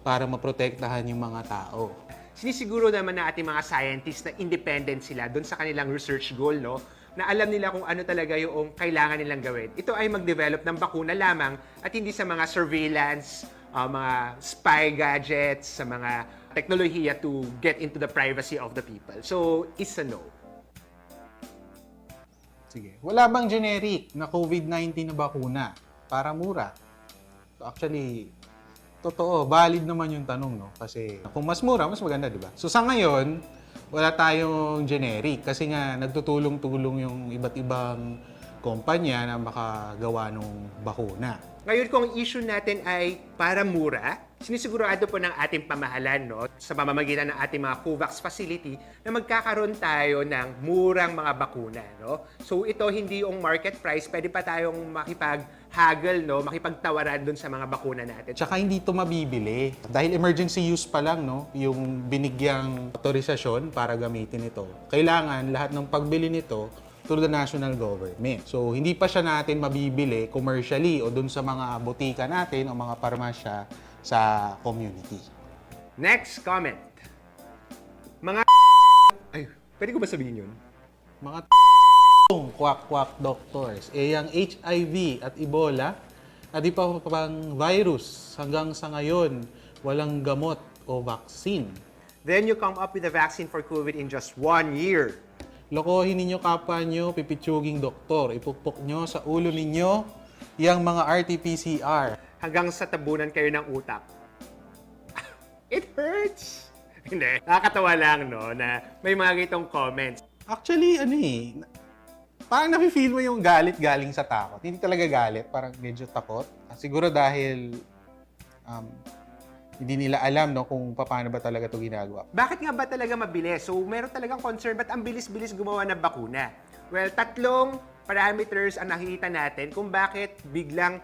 para maprotektahan yung mga tao. Sinisiguro naman na ating mga scientists na independent sila doon sa kanilang research goal, no? Na alam nila kung ano talaga yung kailangan nilang gawin. Ito ay mag-develop ng bakuna lamang at hindi sa mga surveillance, mga spy gadgets, sa mga teknolohiya to get into the privacy of the people. So, it's a no. Sige. Wala bang generic na COVID-19 na bakuna para mura? So actually, totoo, valid naman yung tanong, no? Kasi kung mas mura, mas maganda, di ba? So sa ngayon, wala tayong generic kasi nga nagtutulong-tulong yung iba't ibang kumpanya na makagawa ng bakuna. Ngayon, kung ang issue natin ay para mura, sinisigurado po ng ating pamahalaan, no, sa pamamagitan ng ating mga COVAX facility na magkakaroon tayo ng murang mga bakuna. No? So ito, hindi yung market price, pwede pa tayong makipag-haggle, no, makipagtawaran dun sa mga bakuna natin. Tsaka hindi ito mabibili. Dahil emergency use pa lang, no, yung binigyang autorisasyon para gamitin ito. Kailangan lahat ng pagbili nito through the national government. So, hindi pa siya natin mabibili commercially o dun sa mga botika natin o mga parmasya sa community. Next comment. Mga ay, pwede ko ba sabihin yun? Mga quack-quack doctors. Eh, yung HIV at Ebola at di pa pang virus hanggang sa ngayon, walang gamot o vaccine. Then you come up with a vaccine for COVID in just 1 year. Lokohin ninyo kapwa nyo, pipitsuging doktor. Ipukpok nyo sa ulo ninyo yung mga RT-PCR. Hanggang sa tabunan kayo ng utak. It hurts! Hindi. Nakakatawa lang, no, na may mga gitong comments. Actually, parang nafe-feel mo yung galit galing sa takot. Hindi talaga galit, parang medyo takot. Siguro dahil hindi nila alam, no, kung paano ba talaga ito ginagawa. Bakit nga ba talaga mabilis? So, meron talagang concern, ba't ang bilis-bilis gumawa ng bakuna? Well, 3 parameters ang nakikita natin kung bakit biglang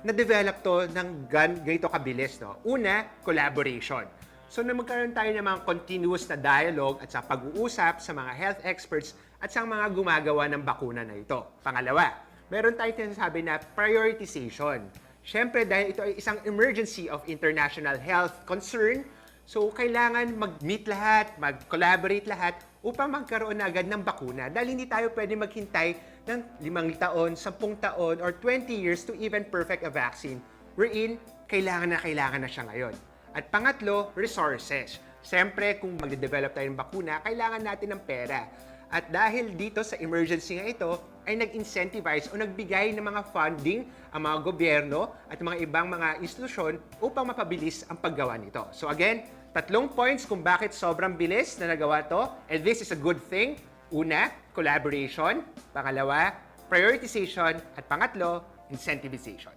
na-develop to ng ganito kabilis. No? Una, collaboration. So, na magkaroon tayo ng mga continuous na dialogue at sa pag-uusap sa mga health experts at sa mga gumagawa ng bakuna na ito. Pangalawa, meron tayong sinasabi na prioritization. Siyempre, dahil ito ay isang emergency of international health concern, so kailangan mag-meet lahat, mag-collaborate lahat upang magkaroon na agad ng bakuna. Dahil hindi tayo pwede maghintay ng 5 taon, 10 taon, or 20 years to even perfect a vaccine wherein kailangan na siya ngayon. At pangatlo, resources. Siyempre, kung magde-develop tayo ng bakuna, kailangan natin ng pera. At dahil dito sa emergency nga ito, ay nag-incentivize o nagbigay ng mga funding ang mga gobyerno at mga ibang mga institusyon upang mapabilis ang paggawa nito. So again, 3 points kung bakit sobrang bilis na nagawa to. And this is a good thing. Una, collaboration. Pangalawa, prioritization. At pangatlo, incentivization.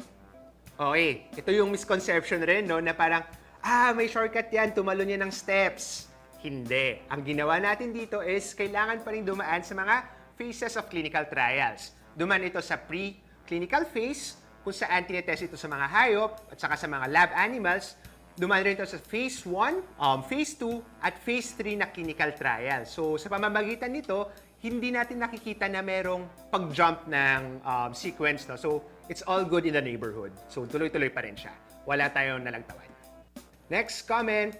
Okay, ito yung misconception rin, no, na parang, may shortcut yan, tumalon yan ng steps. Hindi. Ang ginawa natin dito is kailangan pa rin dumaan sa mga phases of clinical trials. Duman ito sa pre-clinical phase, kung saan tinetest ito sa mga hayop at saka sa mga lab animals. Duman rin ito sa phase 1, phase 2, at phase 3 na clinical trial. So, sa pamamagitan nito, hindi natin nakikita na merong pag-jump ng sequence. No? So, it's all good in the neighborhood. So, tuloy-tuloy pa rin siya. Wala tayong nalagtawan. Next comment.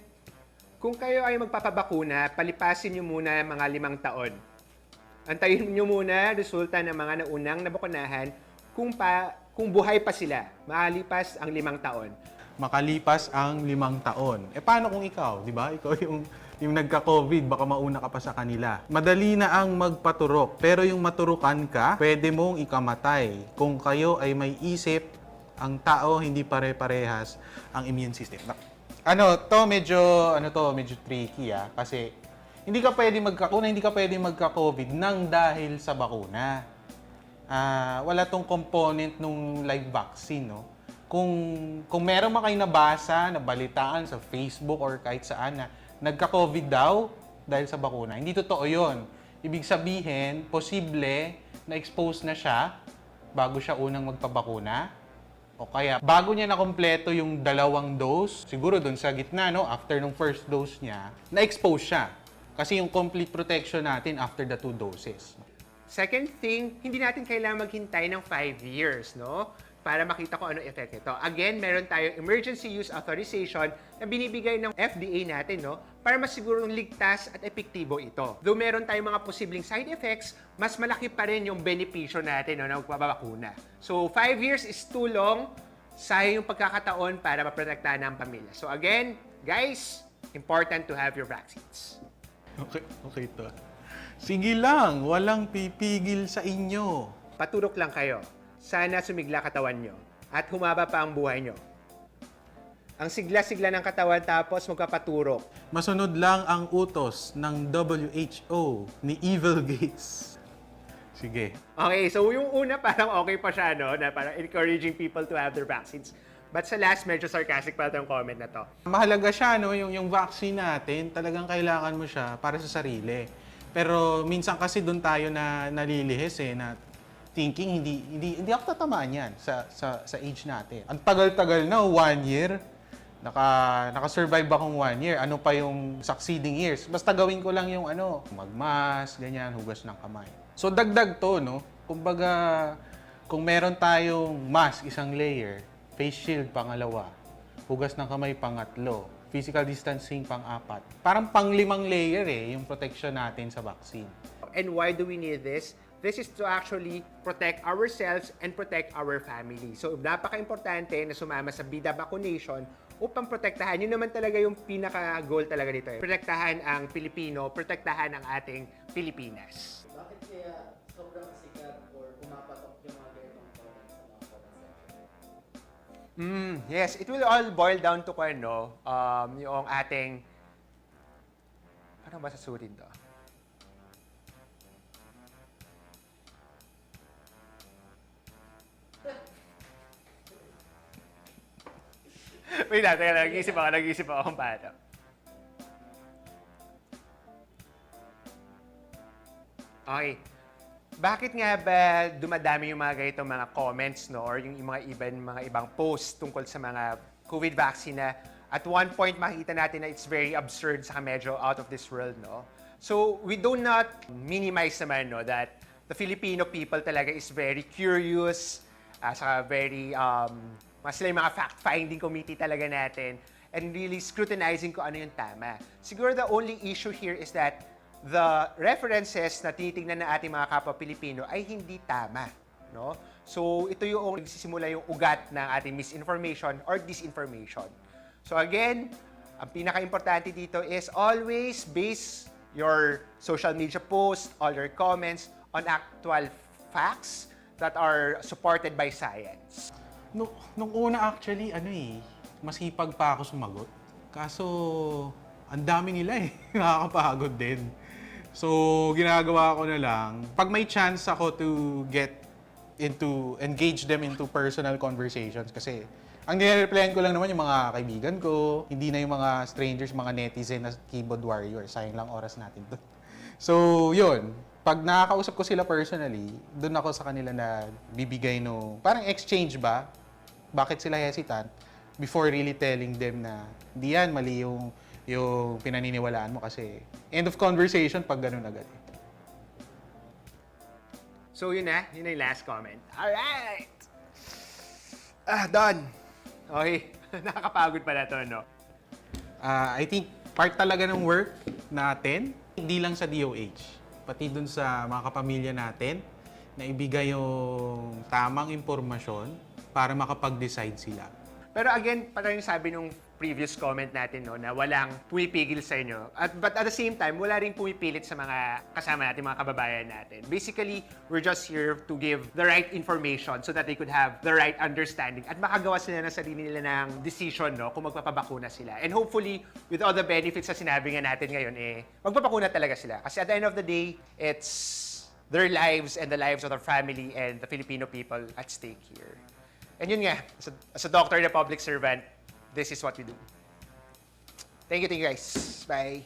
Kung kayo ay magpapabakuna, palipasin nyo muna mga 5 taon. Antayin nyo muna resulta ng mga naunang nabakunahan kung buhay pa sila, makalipas ang 5 taon. Makalipas ang 5 taon. Paano kung ikaw, di ba? Ikaw yung nagka-COVID, baka mauna ka pa sa kanila. Madali na ang magpaturok, pero yung maturukan ka, pwede mong ikamatay. Kung kayo ay may isip, ang tao hindi pare-parehas ang immune system. Medyo tricky kasi hindi ka pwede magkakuna, hindi ka pwede magka-COVID nang dahil sa bakuna. Wala tong component nung live vaccine, no? Kung meron man kayo nabasa, nabalitaan sa Facebook or kahit saan na nagka-COVID daw dahil sa bakuna, hindi totoo yun. Ibig sabihin, posible na-expose na siya bago siya unang magpabakuna. O kaya, bago niya nakompleto yung 2 dose, siguro doon sa gitna, no, after nung first dose niya, na-expose siya. Kasi yung complete protection natin after the 2 doses. Second thing, hindi natin kailangan maghintay ng 5 years, no? Para makita kung ano effect nito. Again, meron tayong emergency use authorization na binibigay ng FDA natin, no? Para masigurong ligtas at epektibo ito. Though meron tayong mga posibleng side effects, mas malaki pa rin yung benepisyo natin, no, na magpapabakuna. So, 5 years is too long. Sayang yung pagkakataon para maprotektahan ng pamilya. So again, guys, important to have your vaccines. Okay to. Sige lang, walang pipigil sa inyo. Paturok lang kayo. Sana sumigla katawan nyo at humaba pa ang buhay nyo. Ang sigla-sigla ng katawan tapos magpapaturok. Masunod lang ang utos ng WHO ni Evil Gates. Sige. Okay, so yung una parang okay pa siya, no? Na parang encouraging people to have their vaccines. But sa last, medyo sarcastic pa itong comment na to. Mahalaga siya, no? Yung vaccine natin, talagang kailangan mo siya para sa sarili. Pero minsan kasi doon tayo na nalilihis na thinking hindi ako tatamaan yan sa age natin. Ang tagal-tagal na, 1 year. Naka-survive akong 1 year. Ano pa yung succeeding years? Basta gawin ko lang yung magmask, ganyan, hugas ng kamay. So dagdag to, no? Kumbaga, kung meron tayong mask, 1 layer, face shield, 2, hugas ng kamay, 3, physical distancing, 4. Parang 5 layer yung protection natin sa vaccine. And why do we need this? This is to actually protect ourselves and protect our family. So, napaka-importante na sumama sa Bida Vaccination upang protektahan. Yun naman talaga yung pinaka-goal talaga dito. Protektahan ang Pilipino, protektahan ang ating Pilipinas. Bakit kaya sobrang sikat or pumapatok yung mga ganitong comments sa mga comment section? Yes, it will all boil down to yung ating... Paano ba sasurin to? Wait lang, nag-iisip ako kung paano. Okay. Bakit nga ba dumadami yung mga ganitong mga comments, no? Or yung mga ibang posts tungkol sa mga COVID vaccine na at one point makikita natin na it's very absurd saka medyo out of this world, no? So, we do not minimize naman, no, that the Filipino people talaga is very curious, saka very, sila yung mga fact-finding committee talaga natin and really scrutinizing kung ano yung tama. Siguro the only issue here is that the references na tinitingnan ng ating mga kapwa Pilipino ay hindi tama, no? So, ito yung nagsisimula yung ugat ng ating misinformation or disinformation. So again, ang pinaka-importante dito is always base your social media posts, all your comments on actual facts that are supported by science. Nung una actually, masipag pa ako sumagot. Kaso, ang dami nila eh. Nakakapagod din. So, ginagawa ko na lang, pag may chance ako to engage them into personal conversations kasi ang nire-replyan ko lang naman yung mga kaibigan ko, hindi na yung mga strangers, mga netizen na keyboard warrior. Sayang lang oras natin doon. So, yun. Pag nakakausap ko sila personally, doon ako sa kanila na bibigay parang exchange ba? Bakit sila hesitant? Before really telling them na, di yan, mali yung pinaniniwalaan mo kasi end of conversation pag ganun agad. So yun na yung last comment. Alright! Done! Okay, nakakapagod pala to, no? I think part talaga ng work natin, hindi lang sa DOH, pati dun sa mga kapamilya natin, na ibigay yung tamang impormasyon para makapag-decide sila. Pero again, parang yung sabi nung previous comment natin, no, na walang pumipigil sa inyo. But at the same time, wala rin pumipilit sa mga kasama natin, mga kababayan natin. Basically, we're just here to give the right information so that they could have the right understanding at makagawa sila ng sarili nila ng decision, no, kung magpapabakuna sila. And hopefully, with all the benefits na sinabi nga natin ngayon, magpapakuna talaga sila. Kasi at the end of the day, it's their lives and the lives of their family and the Filipino people at stake here. And yun nga, as a doctor and a public servant, this is what we do. Thank you guys. Bye.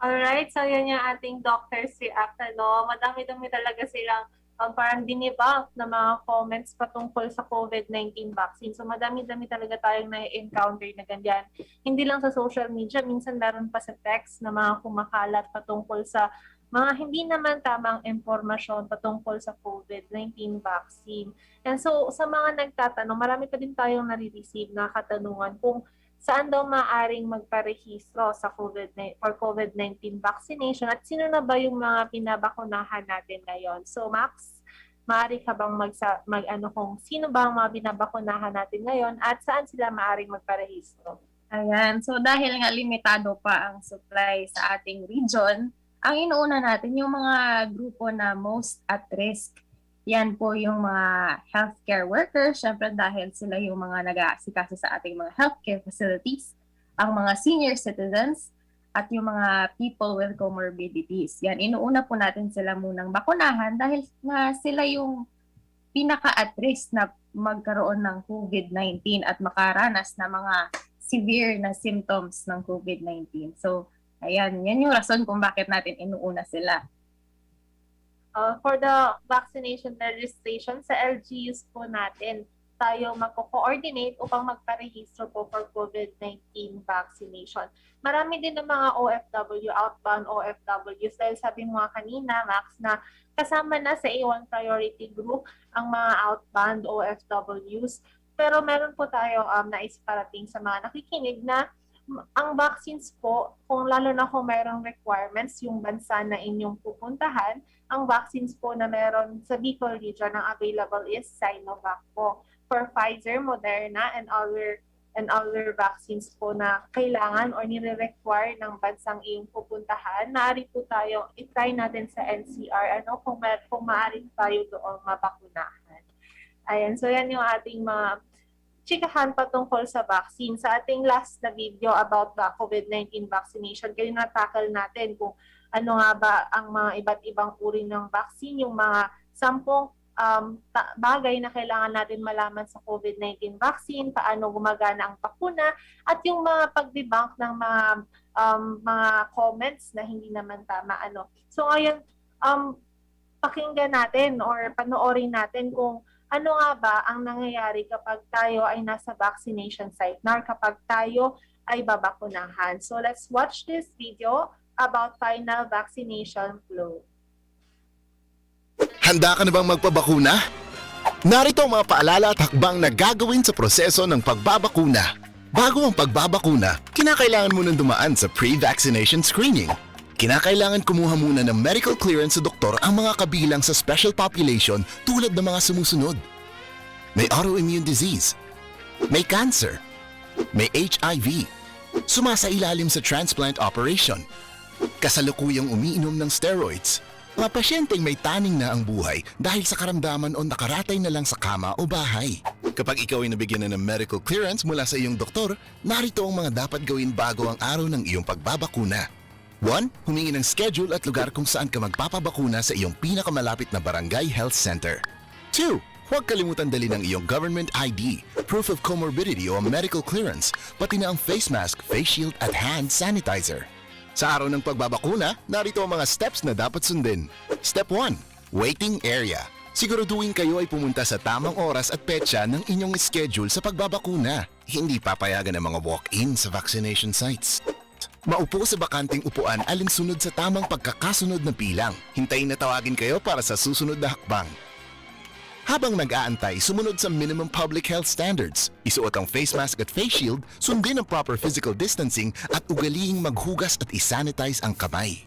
Alright, so yan yung ating doctor's react. Madami-dami talaga silang parang dinibunk na mga comments patungkol sa COVID-19 vaccine. So madami-dami talaga tayong na-encounter na ganyan. Hindi lang sa social media, minsan meron pa sa text na mga kumakalat patungkol sa mga hindi naman tamang impormasyon patungkol sa COVID-19 vaccine. And so sa mga nagtatanong, marami pa din tayong nare-receive na katanungan kung saan daw maaaring magparehistro sa COVID-19 vaccination at sino na ba yung mga pinabakunahan natin ngayon. So Max, maaari ka bang kung sino ba ang mga binabakunahan natin ngayon at saan sila maaaring magparehistro? Ayan, so dahil nga limitado pa ang supply sa ating region, ang inuuna natin yung mga grupo na most at risk. Yan po yung mga healthcare workers, syempre dahil sila yung mga nag-aasikaso sa ating mga healthcare facilities, ang mga senior citizens, at yung mga people with comorbidities. Yan, inuuna po natin sila munang bakunahan dahil nga sila yung pinaka-at risk na magkaroon ng COVID-19 at makaranas na mga severe na symptoms ng COVID-19. So, ayan, yan yung rason kung bakit natin inuuna sila. For the vaccination registration sa LGUs po natin, tayo magko-coordinate upang magparehistro po for COVID-19 vaccination. Marami din ng mga OFW, outbound OFWs, dahil sabi mo nga kanina, Max, na kasama na sa A1 priority group ang mga outbound OFWs. Pero meron po tayo naisiparating sa mga nakikinig na ang vaccines po, kung lalo na kung mayroong requirements yung bansa na inyong pupuntahan, ang vaccines po na meron sa Bicol region ang available is Sinovac po. For Pfizer, Moderna, and other vaccines po na kailangan or nire-require ng bansang iyong pupuntahan, maaari po tayo, i-try natin sa NCR, kung maaari tayo doon mabakunahan. Ayan, so yan yung ating mga chikahan patungkol sa vaccine. Sa ating last na video about the COVID-19 vaccination, kayo na-tackle natin kung ano nga ba ang mga iba't ibang uri ng vaccine, yung mga 10 bagay na kailangan natin malaman sa COVID-19 vaccine, paano gumagana ang bakuna, at yung mga pag-debunk ng mga comments na hindi naman tama. So ngayon, pakinggan natin or panoorin natin kung ano nga ba ang nangyayari kapag tayo ay nasa vaccination site na kapag tayo ay babakunahan. So let's watch this video about final vaccination flow. Handa ka na bang magpabakuna? Narito ang mga paalala at hakbang na gagawin sa proseso ng pagbabakuna. Bago ang pagbabakuna, kinakailangan mo nang dumaan sa pre-vaccination screening. Kinakailangan kumuha muna ng medical clearance sa doktor ang mga kabilang sa special population tulad ng mga sumusunod. May autoimmune disease, may cancer, may HIV, sumasailalim sa transplant operation, kasalukuyang umiinom ng steroids, mga pasyenteng may taning na ang buhay dahil sa karamdaman o nakaratay na lang sa kama o bahay. Kapag ikaw ay nabigyan na ng medical clearance mula sa iyong doktor, narito ang mga dapat gawin bago ang araw ng iyong pagbabakuna. 1. Humingi ng schedule at lugar kung saan ka magpapabakuna sa iyong pinakamalapit na barangay health center. 2. Huwag kalimutan dali ng iyong government ID, proof of comorbidity o medical clearance, pati na ang face mask, face shield at hand sanitizer. Sa araw ng pagbabakuna, narito ang mga steps na dapat sundin. Step 1. Waiting area. Siguraduhin kayo ay pumunta sa tamang oras at petsa ng inyong schedule sa pagbabakuna. Hindi papayagan ang mga walk-in sa vaccination sites. Maupo sa bakanting upuan alinsunod sa tamang pagkakasunod ng pilang. Hintayin na tawagin kayo para sa susunod na hakbang. Habang nag-aantay, sumunod sa minimum public health standards. Isuot ang face mask at face shield, sundin ang proper physical distancing at ugalihing maghugas at isanitize ang kamay.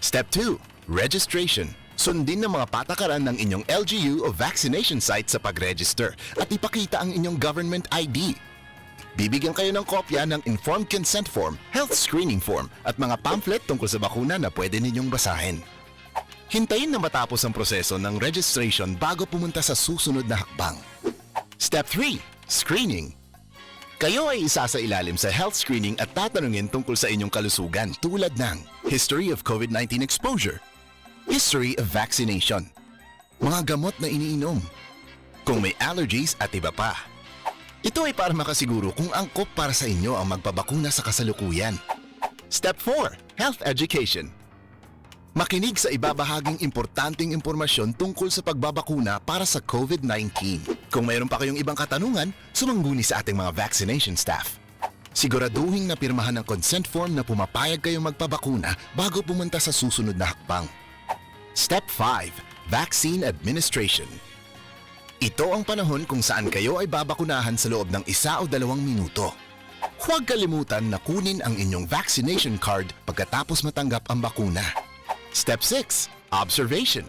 Step 2. Registration. Sundin ang mga patakaran ng inyong LGU o vaccination site sa pag-register at ipakita ang inyong government ID. Bibigyan kayo ng kopya ng informed consent form, health screening form at mga pamphlet tungkol sa bakuna na pwede ninyong basahin. Hintayin na matapos ang proseso ng registration bago pumunta sa susunod na hakbang. Step 3. Screening. Kayo ay isa sa ilalim sa health screening at tatanungin tungkol sa inyong kalusugan tulad ng history of COVID-19 exposure, history of vaccination, mga gamot na iniinom, kung may allergies at iba pa. Ito ay para makasiguro kung angkop para sa inyo ang magpabakuna sa kasalukuyan. Step 4. Health education. Makinig sa ibabahaging importanteng impormasyon tungkol sa pagbabakuna para sa COVID-19. Kung mayroon pa kayong ibang katanungan, sumangguni sa ating mga vaccination staff. Siguraduhin na pirmahan ng consent form na pumapayag kayong magpabakuna bago pumunta sa susunod na hakbang. Step 5. Vaccine administration. Ito ang panahon kung saan kayo ay babakunahan sa loob ng 1 o 2 minuto. Huwag kalimutan na kunin ang inyong vaccination card pagkatapos matanggap ang bakuna. Step 6. Observation.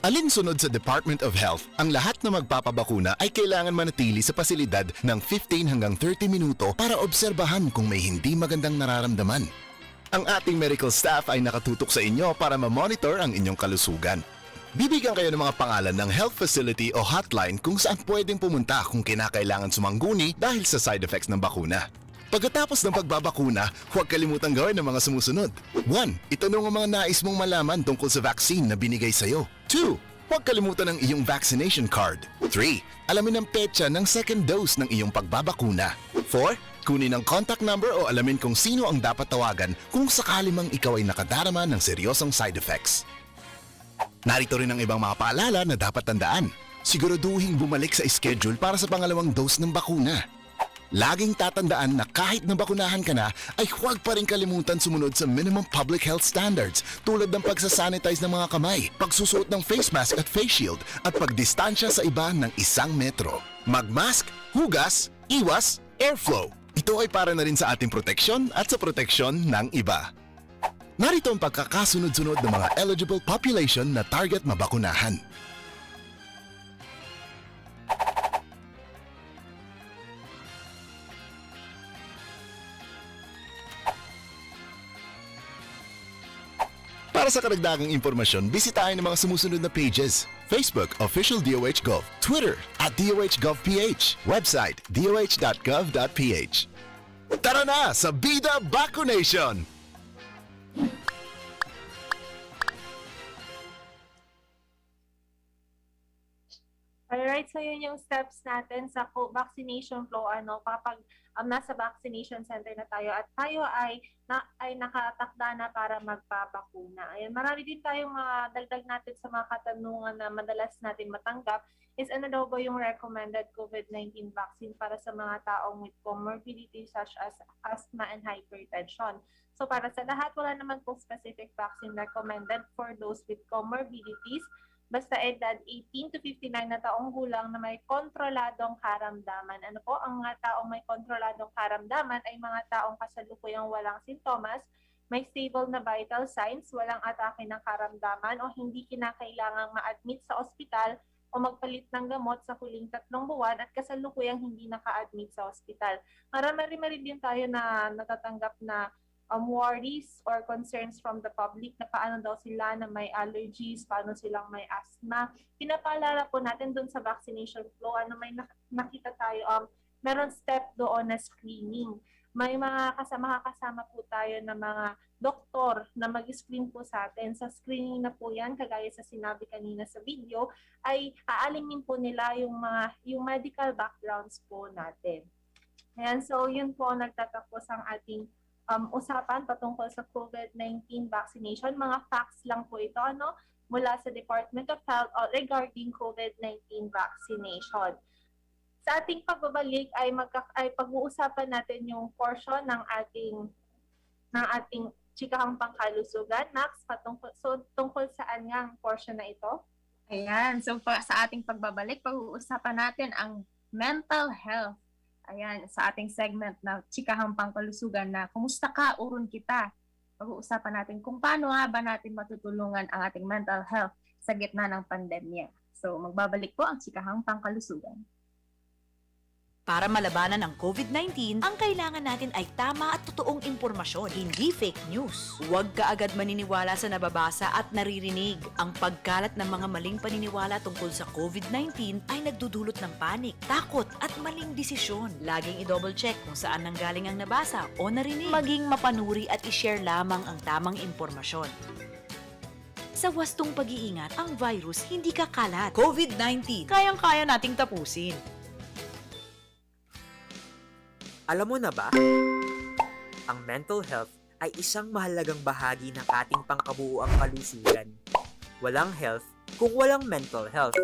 Alinsunod sa Department of Health, ang lahat na magpapabakuna ay kailangan manatili sa pasilidad ng 15 hanggang 30 minuto para obserbahan kung may hindi magandang nararamdaman. Ang ating medical staff ay nakatutok sa inyo para ma-monitor ang inyong kalusugan. Bibigyan kayo ng mga pangalan ng health facility o hotline kung saan pwedeng pumunta kung kinakailangan sumangguni dahil sa side effects ng bakuna. Pagkatapos ng pagbabakuna, huwag kalimutan gawin ang mga sumusunod. 1. Itanong ang mga nais mong malaman tungkol sa vaccine na binigay sa'yo. 2. Huwag kalimutan ang iyong vaccination card. 3. Alamin ang petsa ng second dose ng iyong pagbabakuna. 4. Kunin ang contact number o alamin kung sino ang dapat tawagan kung sakali mang ikaw ay nakadarama ng seryosong side effects. Narito rin ang ibang mga paalala na dapat tandaan. Siguraduhin bumalik sa schedule para sa pangalawang dose ng bakuna. Laging tatandaan na kahit nabakunahan ka na, ay huwag pa rin kalimutan sumunod sa minimum public health standards tulad ng pagsasanitize ng mga kamay, pagsusuot ng face mask at face shield, at pagdistansya sa iba ng 1 metro. Magmask, hugas, iwas, airflow. Ito ay para na rin sa ating proteksyon at sa proteksyon ng iba. Narito ang pagkakasunod-sunod ng mga eligible population na target mabakunahan. Para sa karagdagang impormasyon, bisitahin ang mga sumusunod na pages. Facebook, Official DOH Gov. Twitter, @DOHGovPH. Website, doh.gov.ph. Tara na sa Bida Vacunation! Alright, so yun yung steps natin sa vaccination flow, kapag nasa vaccination center na tayo at tayo ay nakatakda na para magpapakuna. Ayan, marami din tayong mga dagdag natin sa mga katanungan na madalas natin matanggap is ano daw ba yung recommended COVID-19 vaccine para sa mga taong with comorbidity such as asthma and hypertension. So para sa lahat, wala naman po specific vaccine recommended for those with comorbidities. Basta edad 18 to 59 na taong gulang na may kontroladong karamdaman. Ano po, ang mga taong may kontroladong karamdaman ay mga taong kasalukuyang walang sintomas, may stable na vital signs, walang atake ng karamdaman o hindi kinakailangang ma-admit sa ospital o magpalit ng gamot sa huling 3 buwan at kasalukuyang hindi naka-admit sa ospital. Marami din tayo na natatanggap na worries or concerns from the public na paano daw sila na may allergies, paano silang may asthma. Pinapaalala po natin dun sa vaccination flow, may nakita tayo, meron step doon na screening. May mga makakasama po tayo na mga doktor na mag-screen po sa atin. Sa screening na po yan, kagaya sa sinabi kanina sa video, ay aalimin po nila yung medical backgrounds po natin. Ayan, so yun po nagtatapos ang ating usapan patungkol sa COVID-19 vaccination. Mga facts lang po ito mula sa Department of Health regarding COVID-19 vaccination. Sa ating pagbabalik ay pag-uusapan natin yung portion ng ating chikahang pangkalusugan. Max, tungkol saan nga ang portion na ito? Ayan, so sa ating pagbabalik, pag-uusapan natin ang mental health. Ayan, sa ating segment na chikahang pangkalusugan na kumusta ka, urun kita. Pag-uusapan natin kung paano nga ba natin matutulungan ang ating mental health sa gitna ng pandemya. So magbabalik po ang chikahang pangkalusugan. Para malabanan ang COVID-19, ang kailangan natin ay tama at totoong impormasyon, hindi fake news. Huwag kaagad maniniwala sa nababasa at naririnig. Ang pagkalat ng mga maling paniniwala tungkol sa COVID-19 ay nagdudulot ng panik, takot at maling desisyon. Laging i-double check kung saan nanggaling ang nabasa o narinig. Maging mapanuri at i-share lamang ang tamang impormasyon. Sa wastong pag-iingat, ang virus hindi kakalat. COVID-19, kayang-kaya nating tapusin. Alam mo na ba? Ang mental health ay isang mahalagang bahagi ng ating pangkabuuang kalusugan. Walang health kung walang mental health.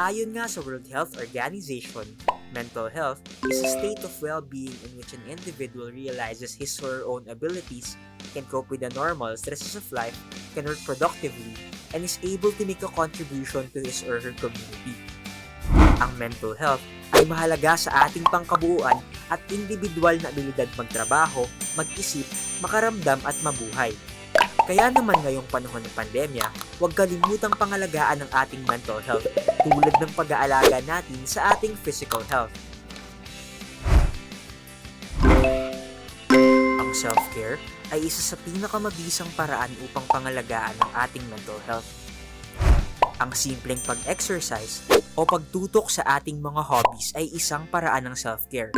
Ayon nga sa World Health Organization, mental health is a state of well-being in which an individual realizes his or her own abilities, can cope with the normal stresses of life, can work productively, and is able to make a contribution to his or her community. Ang mental health ay mahalaga sa ating pangkabuuan at individual na abilidad magtrabaho, mag-isip, makaramdam at mabuhay. Kaya naman ngayong panahon ng pandemya, huwag kalimutang pangalagaan ang ating mental health tulad ng pag-aalaga natin sa ating physical health. Ang self-care ay isa sa pinakamabisang paraan upang pangalagaan ang ating mental health. Ang simpleng pag-exercise o pagtutok sa ating mga hobbies ay isang paraan ng self-care.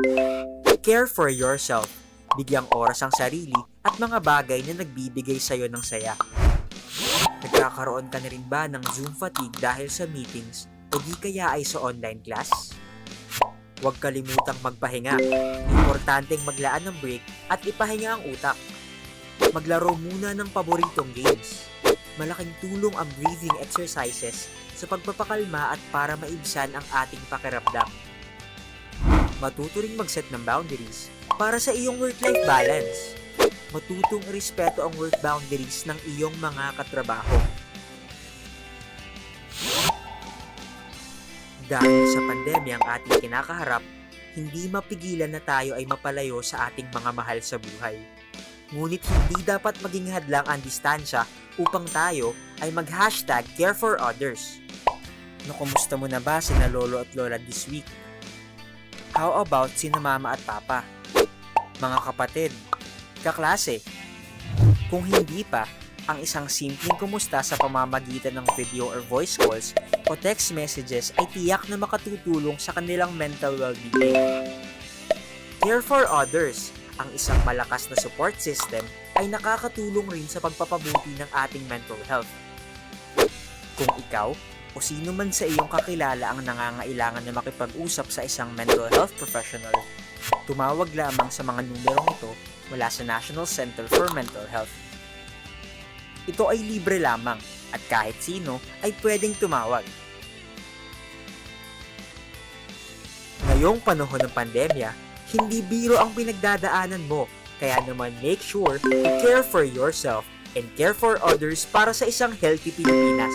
Care for yourself, bigyang oras ang sarili at mga bagay na nagbibigay sa'yo ng saya. Nagkakaroon ka na rin ba ng Zoom fatigue dahil sa meetings o di kaya ay sa online class? Huwag kalimutang magpahinga. Importanteng maglaan ng break at ipahinga ang utak. Maglaro muna ng paboritong games. Malaking tulong ang breathing exercises sa pagpapakalma at para maibsan ang ating pakiramdam. Matuto ring mag-set ng boundaries para sa iyong work-life balance. Matutong irespeto ang work boundaries ng iyong mga katrabaho. Dahil sa pandemya ang ating kinakaharap, hindi mapigilan na tayo ay mapalayo sa ating mga mahal sa buhay. Ngunit hindi dapat maging hadlang ang distansya upang tayo ay mag-hashtag care for others. Kumusta mo na ba sina lolo at lola this week? How about sina mama at papa? Mga kapatid, kaklase? Kung hindi pa, ang isang simpleng kumusta sa pamamagitan ng video or voice calls o text messages ay tiyak na makatutulong sa kanilang mental well-being. Care for others, ang isang malakas na support system ay nakakatulong rin sa pagpapabuti ng ating mental health. Kung ikaw o sino man sa iyong kakilala ang nangangailangan na makipag-usap sa isang mental health professional, tumawag lamang sa mga numerong ito mula sa National Center for Mental Health. Ito ay libre lamang at kahit sino ay pwedeng tumawag. Ngayong panahon ng pandemya, hindi biro ang pinagdadaanan mo, kaya naman make sure to care for yourself and care for others para sa isang healthy Pilipinas.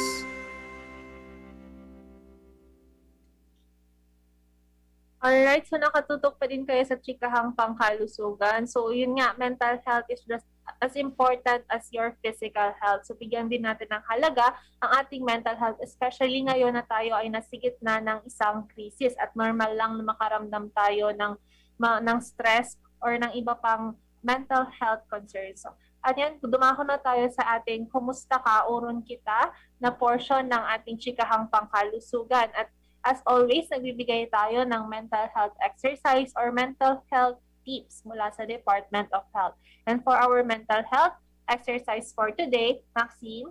Alright, so nakatutok pa din kayo sa chikahang pangkalusugan. So yun nga, mental health is just as important as your physical health. So bigyan din natin ng halaga ang ating mental health, especially ngayon na tayo ay nasa gitna ng isang krisis at normal lang na makaramdam tayo ng stress or ng iba pang mental health concerns. So, at yan, dumako na tayo sa ating Kumusta Ka, Uron Kita na portion ng ating chikahang pangkalusugan. At as always, nagbibigay tayo ng mental health exercise or mental health tips mula sa Department of Health. And for our mental health exercise for today, Maxine?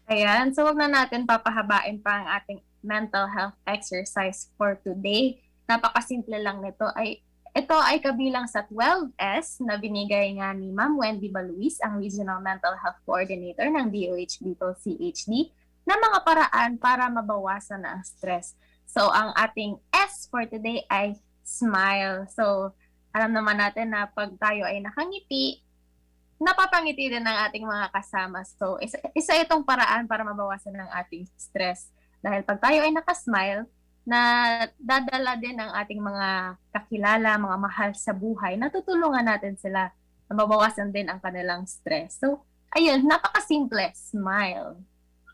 Ayan, so wag na natin papahabain pa ang ating mental health exercise for today. Napakasimple lang nito. Ito ay kabilang sa 12S na binigay nga ni Ma'am Wendy Baluis, ang Regional Mental Health Coordinator ng DOH Bicol CHD, na mga paraan para mabawasan ang stress. So, ang ating S for today ay smile. So, alam naman natin na pag tayo ay nakangiti, napapangiti din ng ating mga kasama. So, isa itong paraan para mabawasan ang ating stress. Dahil pag tayo ay nakasmile, na dadala din ng ating mga kakilala, mga mahal sa buhay, natutulungan natin sila na mabawasan din ang kanilang stress. So, ayun, napakasimple, smile.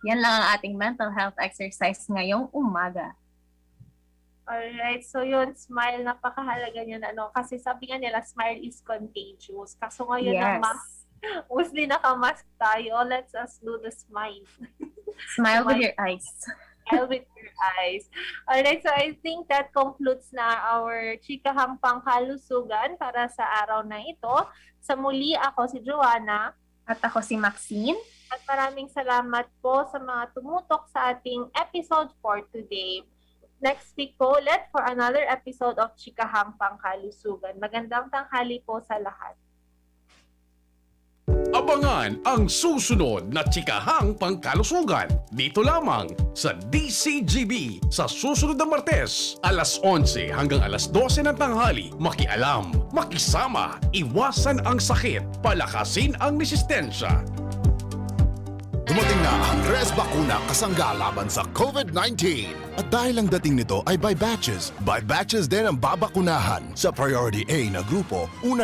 Yan lang ang ating mental health exercise ngayong umaga. Alright, so yun, smile, napakahalaga niyan, kasi sabi nga nila, smile is contagious. Kaso ngayon naman, mostly nakamask tayo, let's us do the smile. Smile with your eyes. Smile with your eyes. Alright, so I think that concludes na our chikahang pangkalusugan para sa araw na ito. Sa muli, ako si Joanna. At ako si Maxine. At maraming salamat po sa mga tumutok sa ating episode for today. Next week po ulit for another episode of Chikahang Pangkalusugan. Magandang tanghali po sa lahat. Abangan ang susunod na Chikahang Pangkalusugan dito lamang sa DCGB sa susunod na Martes, alas 11 hanggang alas 12 ng tanghali. Makialam, makisama, iwasan ang sakit, palakasin ang resistensya. Dumating na ang Res Bakuna kasangga laban sa COVID-19. At dahil ang dating nito ay by batches din ang babakunahan. Sa Priority A na grupo, una